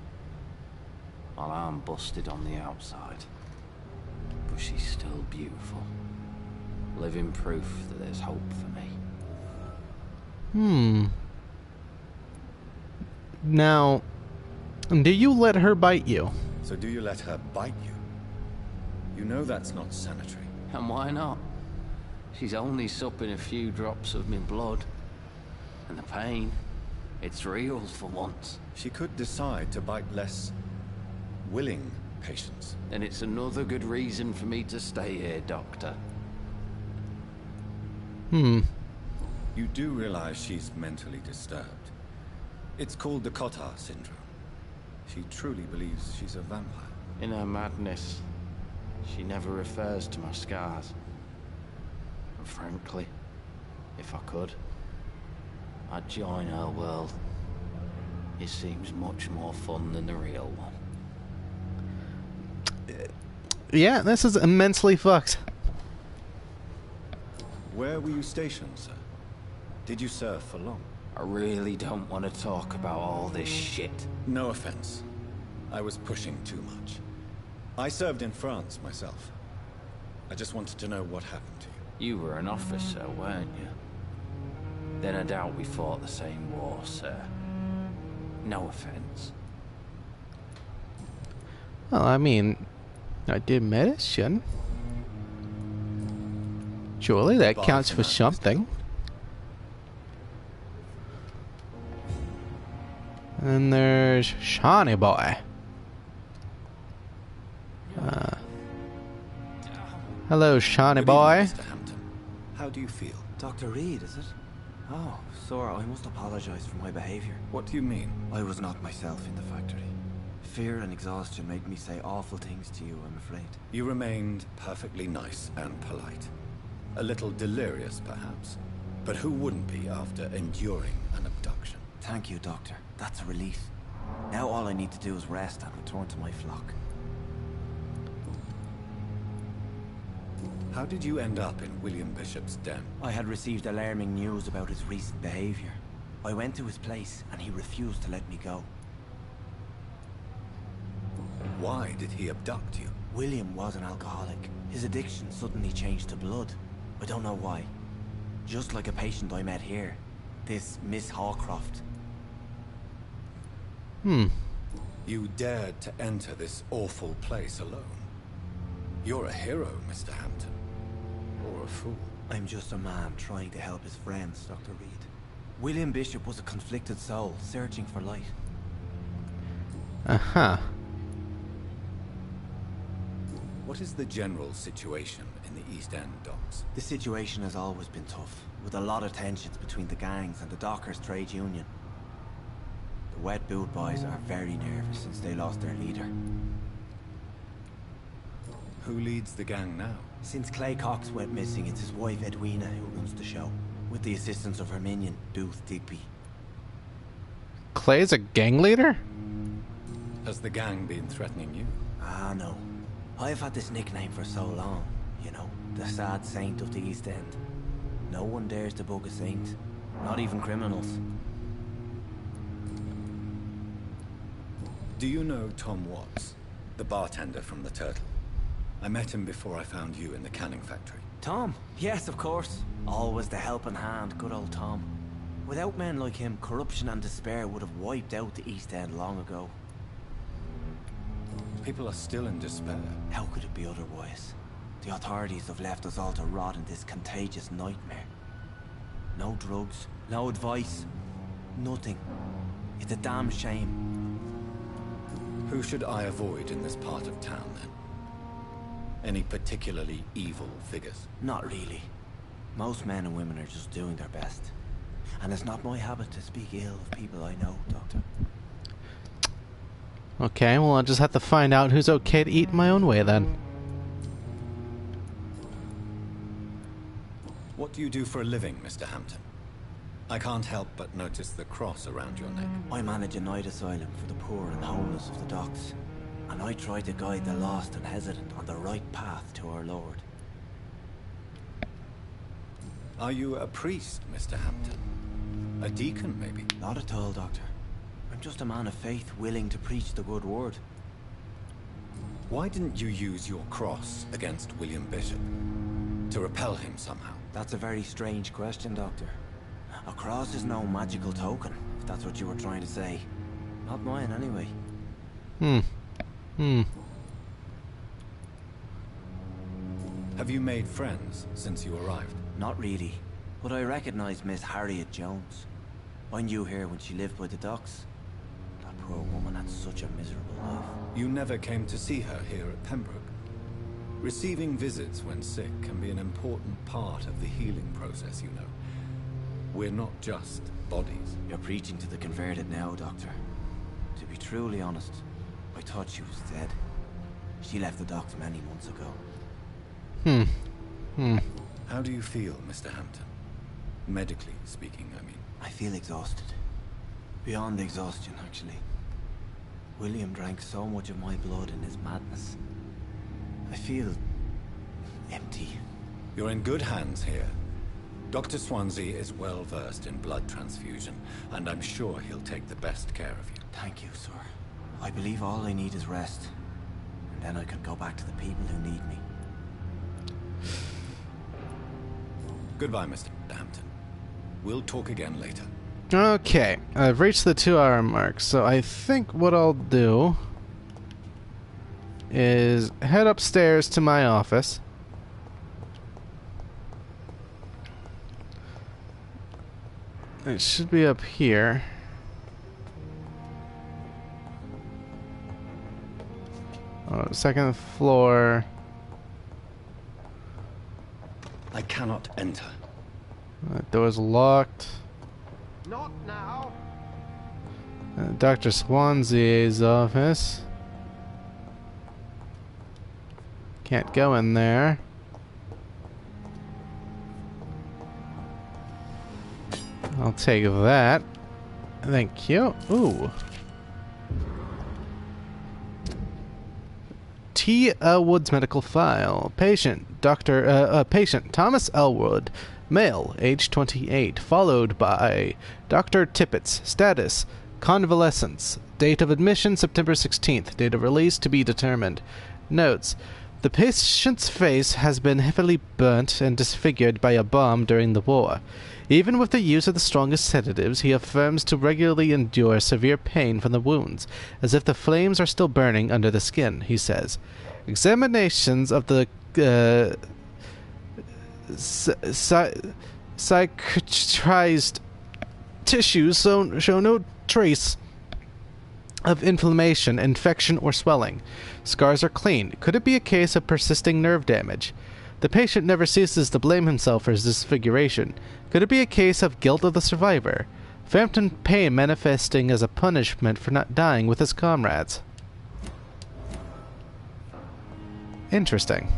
While I'm busted on the outside. But she's still beautiful. Living proof that there's hope for me. Now, do you let her bite you? So do you let her bite you? You know that's not sanitary. And why not? She's only supping a few drops of my blood. And the pain, it's real for once. She could decide to bite less willing patients. And it's another good reason for me to stay here, Doctor. You do realize she's mentally disturbed. It's called the Cotard syndrome. She truly believes she's a vampire. In her madness, she never refers to my scars. And frankly, if I could, I'd join her world. It seems much more fun than the real one. Yeah, this is immensely fucked. Where were you stationed, sir? Did you serve for long? I really don't want to talk about all this shit. No offense. I was pushing too much. I served in France myself. I just wanted to know what happened to you. You were an officer, weren't you? Then I doubt we fought the same war, sir. No offense. Well, I mean, I did medicine. Surely that counts for something. And there's Shawnee Boy. Hello, Shawnee Boy. Mr. Hampton. How do you feel? Dr. Reed, is it? Oh, sir, I must apologize for my behavior. What do you mean? I was not myself in the factory. Fear and exhaustion made me say awful things to you, I'm afraid. You remained perfectly nice and polite. A little delirious, perhaps. But who wouldn't be after enduring an abduction? Thank you, Doctor. That's a relief. Now all I need to do is rest and return to my flock. How did you end up in William Bishop's den? I had received alarming news about his recent behavior. I went to his place and he refused to let me go. Why did he abduct you? William was an alcoholic. His addiction suddenly changed to blood. I don't know why. Just like a patient I met here. This Miss Hawcroft. You dared to enter this awful place alone. You're a hero, Mr. Hampton. Or a fool. I'm just a man trying to help his friends, Dr. Reed. William Bishop was a conflicted soul, searching for light. Uh-huh. What is the general situation in the East End docks? The situation has always been tough, with a lot of tensions between the gangs and the dockers' trade union. The Wet Boot Boys are very nervous since they lost their leader. Who leads the gang now? Since Clay Cox went missing, it's his wife Edwina who runs the show, with the assistance of her minion, Booth Digby. Clay's a gang leader? Has the gang been threatening you? Ah, no. I've had this nickname for so long, you know, the sad saint of the East End. No one dares to bug a saint, not even criminals. Do you know Tom Watts, the bartender from the Turtle? I met him before I found you in the canning factory. Tom? Yes, of course. Always the helping hand, good old Tom. Without men like him, corruption and despair would have wiped out the East End long ago. People are still in despair. How could it be otherwise? The authorities have left us all to rot in this contagious nightmare. No drugs, no advice, nothing. It's a damn shame. Who should I avoid in this part of town, then? Any particularly evil figures? Not really. Most men and women are just doing their best. And it's not my habit to speak ill of people I know, Doctor. Okay, well, I'll just have to find out who's okay to eat my own way, then. What do you do for a living, Mr. Hampton? I can't help but notice the cross around your neck. I manage a night asylum for the poor and homeless of the docks. And I try to guide the lost and hesitant on the right path to our Lord. Are you a priest, Mr. Hampton? A deacon, maybe? Not at all, Doctor. I'm just a man of faith willing to preach the good word. Why didn't you use your cross against William Bishop? To repel him somehow? That's a very strange question, Doctor. A cross is no magical token, if that's what you were trying to say. Not mine, anyway. Have you made friends since you arrived? Not really, but I recognize Miss Harriet Jones. I knew her when she lived by the docks. That poor woman had such a miserable life. You never came to see her here at Pembroke? Receiving visits when sick can be an important part of the healing process, you know. We're not just bodies. You're preaching to the converted now, Doctor. To be truly honest, I thought she was dead. She left the docks many months ago. How do you feel, Mr. Hampton? Medically speaking, I mean. I feel exhausted. Beyond exhaustion, actually. William drank so much of my blood in his madness. I feel empty. You're in good hands here. Dr. Swansea is well versed in blood transfusion, and I'm sure he'll take the best care of you. Thank you, sir. I believe all I need is rest. And then I can go back to the people who need me. Goodbye, Mr. Hampton. We'll talk again later. Okay, I've reached the 2-hour mark, so I think what I'll do is head upstairs to my office. It should be up here. Oh, second floor. I cannot enter. That door's locked. Not now. Dr. Swansea's office. Can't go in there. I'll take that. Thank you. Ooh. T. Elwood's medical file. Patient patient Thomas Elwood, male, age 28, followed by Dr. Tippett's. Status: convalescence. Date of admission: September 16th. Date of release to be determined. Notes: the patient's face has been heavily burnt and disfigured by a bomb during the war. Even with the use of the strongest sedatives, he affirms to regularly endure severe pain from the wounds, as if the flames are still burning under the skin, he says. Examinations of the cicatrized tissues show no trace of inflammation, infection, or swelling. Scars are clean. Could it be a case of persisting nerve damage? The patient never ceases to blame himself for his disfiguration. Could it be a case of guilt of the survivor? Phantom pain manifesting as a punishment for not dying with his comrades. Interesting.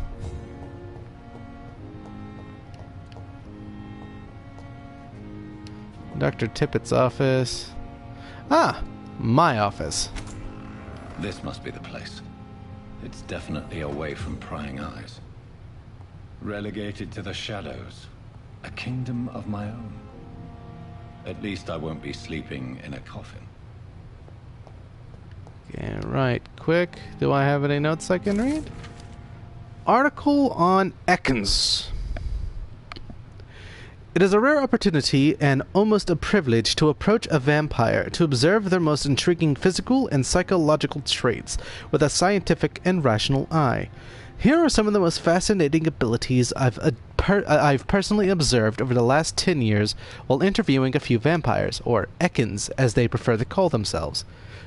Dr. Tippett's office. Ah! My office. This must be the place. It's definitely away from prying eyes. Relegated to the shadows. A kingdom of my own. At least I won't be sleeping in a coffin. Okay, right. Quick. Do I have any notes I can read? Article on Ekans. It is a rare opportunity and almost a privilege to approach a vampire, to observe their most intriguing physical and psychological traits with a scientific and rational eye. Here are some of the most fascinating abilities I've personally observed over the last 10 years while interviewing a few vampires, or Ekans as they prefer to call themselves.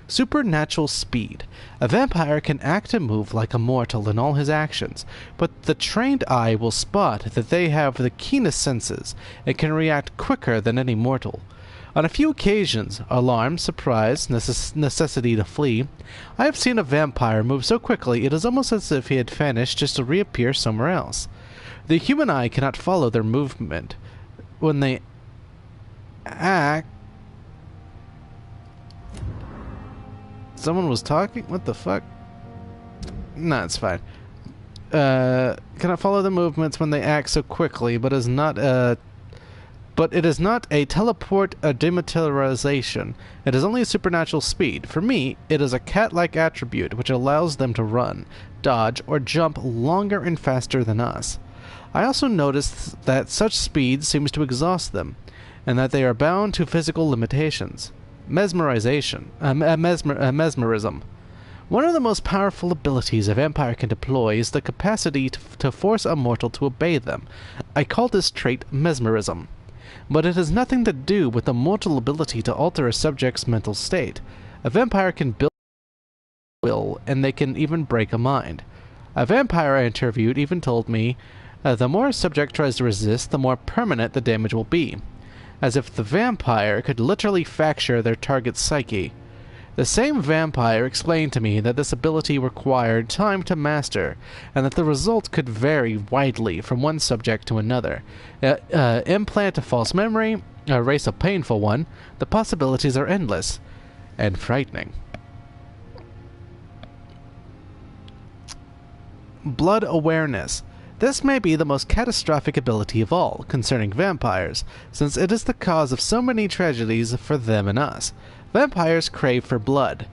Supernatural speed. A vampire can act and move like a mortal in all his actions, but the trained eye will spot that they have the keenest senses and can react quicker than any mortal. On a few occasions, alarm, surprise, necessity to flee, I have seen a vampire move so quickly it is almost as if he had vanished just to reappear somewhere else. The human eye cannot follow their movement. When they act... Someone was talking? What the fuck? Nah, it's fine. Cannot follow the movements when they act so quickly, but is not but it is not a teleport or dematerialization. It is only a supernatural speed. For me, it is a cat-like attribute which allows them to run, dodge, or jump longer and faster than us. I also noticed that such speed seems to exhaust them, and that they are bound to physical limitations. Mesmerism. One of the most powerful abilities a vampire can deploy is the capacity to force a mortal to obey them. I call this trait mesmerism. But it has nothing to do with the mortal ability to alter a subject's mental state. A vampire can build will, and they can even break a mind. A vampire I interviewed even told me, the more a subject tries to resist, the more permanent the damage will be. As if the vampire could literally fracture their target's psyche. The same vampire explained to me that this ability required time to master, and that the result could vary widely from one subject to another. Implant a false memory, erase a painful one, the possibilities are endless and frightening. Blood awareness. This may be the most catastrophic ability of all concerning vampires, since it is the cause of so many tragedies for them and us. Vampires crave for blood.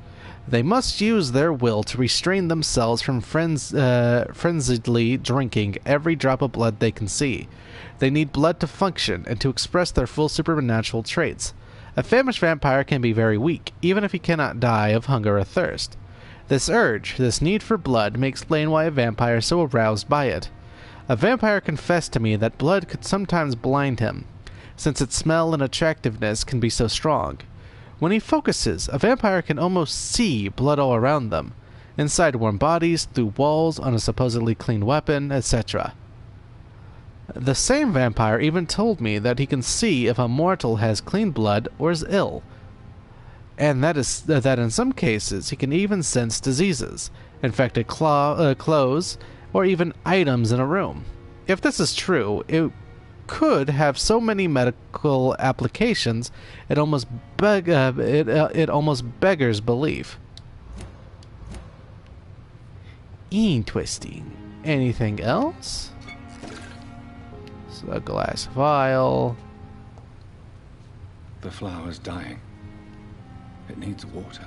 They must use their will to restrain themselves from frenziedly drinking every drop of blood they can see. They need blood to function and to express their full supernatural traits. A famished vampire can be very weak, even if he cannot die of hunger or thirst. This urge, this need for blood, may explain why a vampire is so aroused by it. A vampire confessed to me that blood could sometimes blind him, since its smell and attractiveness can be so strong. When he focuses, a vampire can almost see blood all around them, inside warm bodies, through walls, on a supposedly clean weapon, etc. The same vampire even told me that he can see if a mortal has clean blood or is ill, and that in some cases he can even sense diseases, infected clothes, or even items in a room. If this is true, it could have so many medical applications it almost beggars belief. Interesting. Anything else? So a glass vial. The flower's dying. It needs water.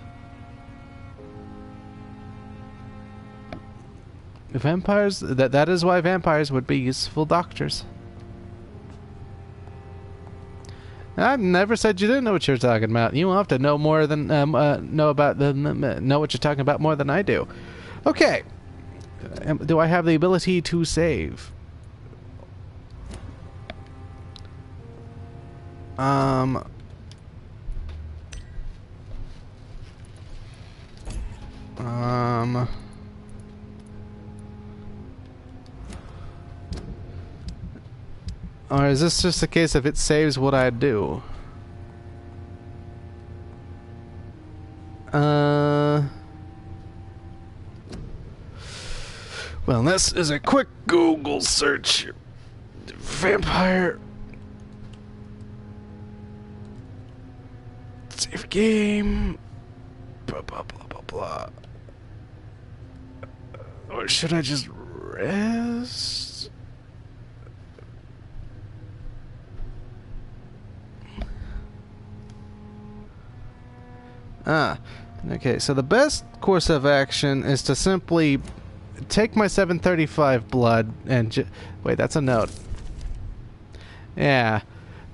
Vampires, that is why vampires would be useful doctors. I've never said you didn't know what you're talking about. You have to know more than know what you're talking about more than I do. Okay. Do I have the ability to save? Or is this just a case of it saves what I do? Well, this is a quick Google search. Vampire save game. Blah blah blah blah blah. Or should I just rest? Okay, so the best course of action is to simply take my 735 blood and wait, that's a note. Yeah.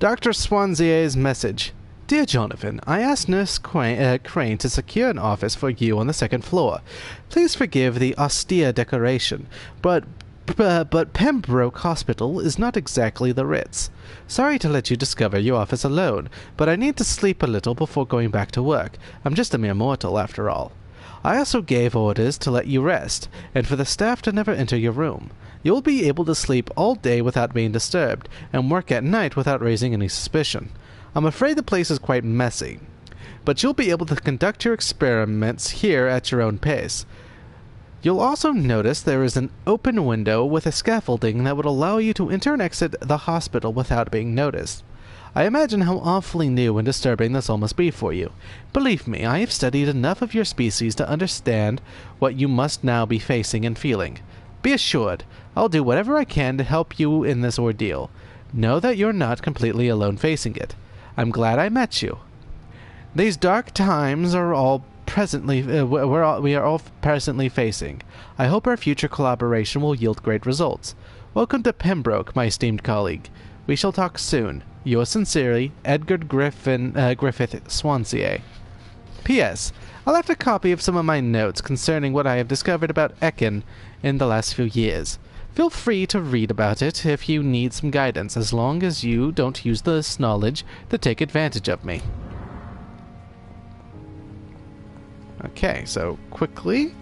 Dr. Swansier's message. Dear Jonathan, I asked Nurse Crane to secure an office for you on the second floor. Please forgive the austere decoration, but Pembroke Hospital is not exactly the Ritz. Sorry to let you discover your office alone, but I need to sleep a little before going back to work. I'm just a mere mortal, after all. I also gave orders to let you rest, and for the staff to never enter your room. You'll be able to sleep all day without being disturbed, and work at night without raising any suspicion. I'm afraid the place is quite messy, but you'll be able to conduct your experiments here at your own pace. You'll also notice there is an open window with a scaffolding that would allow you to enter and exit the hospital without being noticed. I imagine how awfully new and disturbing this all must be for you. Believe me, I have studied enough of your species to understand what you must now be facing and feeling. Be assured, I'll do whatever I can to help you in this ordeal. Know that you're not completely alone facing it. I'm glad I met you. These dark times are all presently we are all presently facing. I hope our future collaboration will yield great results. Welcome to Pembroke, my esteemed colleague. We shall talk soon. Yours sincerely, Edgar Griffith Swansea. P.S. I left a copy of some of my notes concerning what I have discovered about Ekin in the last few years. Feel free to read about it if you need some guidance, as long as you don't use this knowledge to take advantage of me. Okay, so quickly.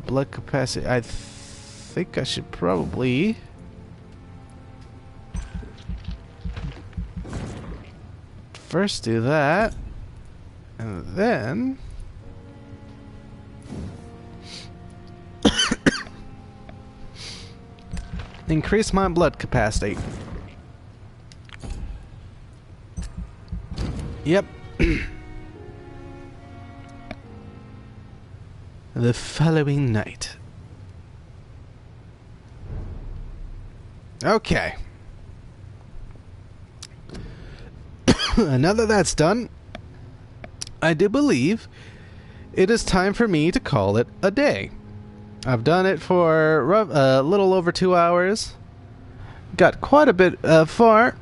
Blood capacity. I think I should probably first do that, and then increase my blood capacity. Yep. the following night. Okay. Now that that's done, I do believe it is time for me to call it a day. I've done it for a little over 2 hours. Got quite a bit far.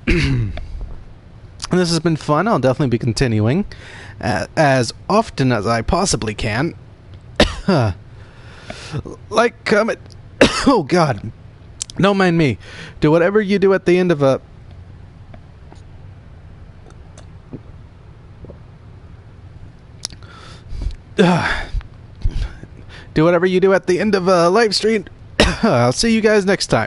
This has been fun. I'll definitely be continuing as often as I possibly can. Like, comment. Oh God, don't mind me. Do whatever you do at the end of a. Do whatever you do at the end of a live stream. I'll see you guys next time.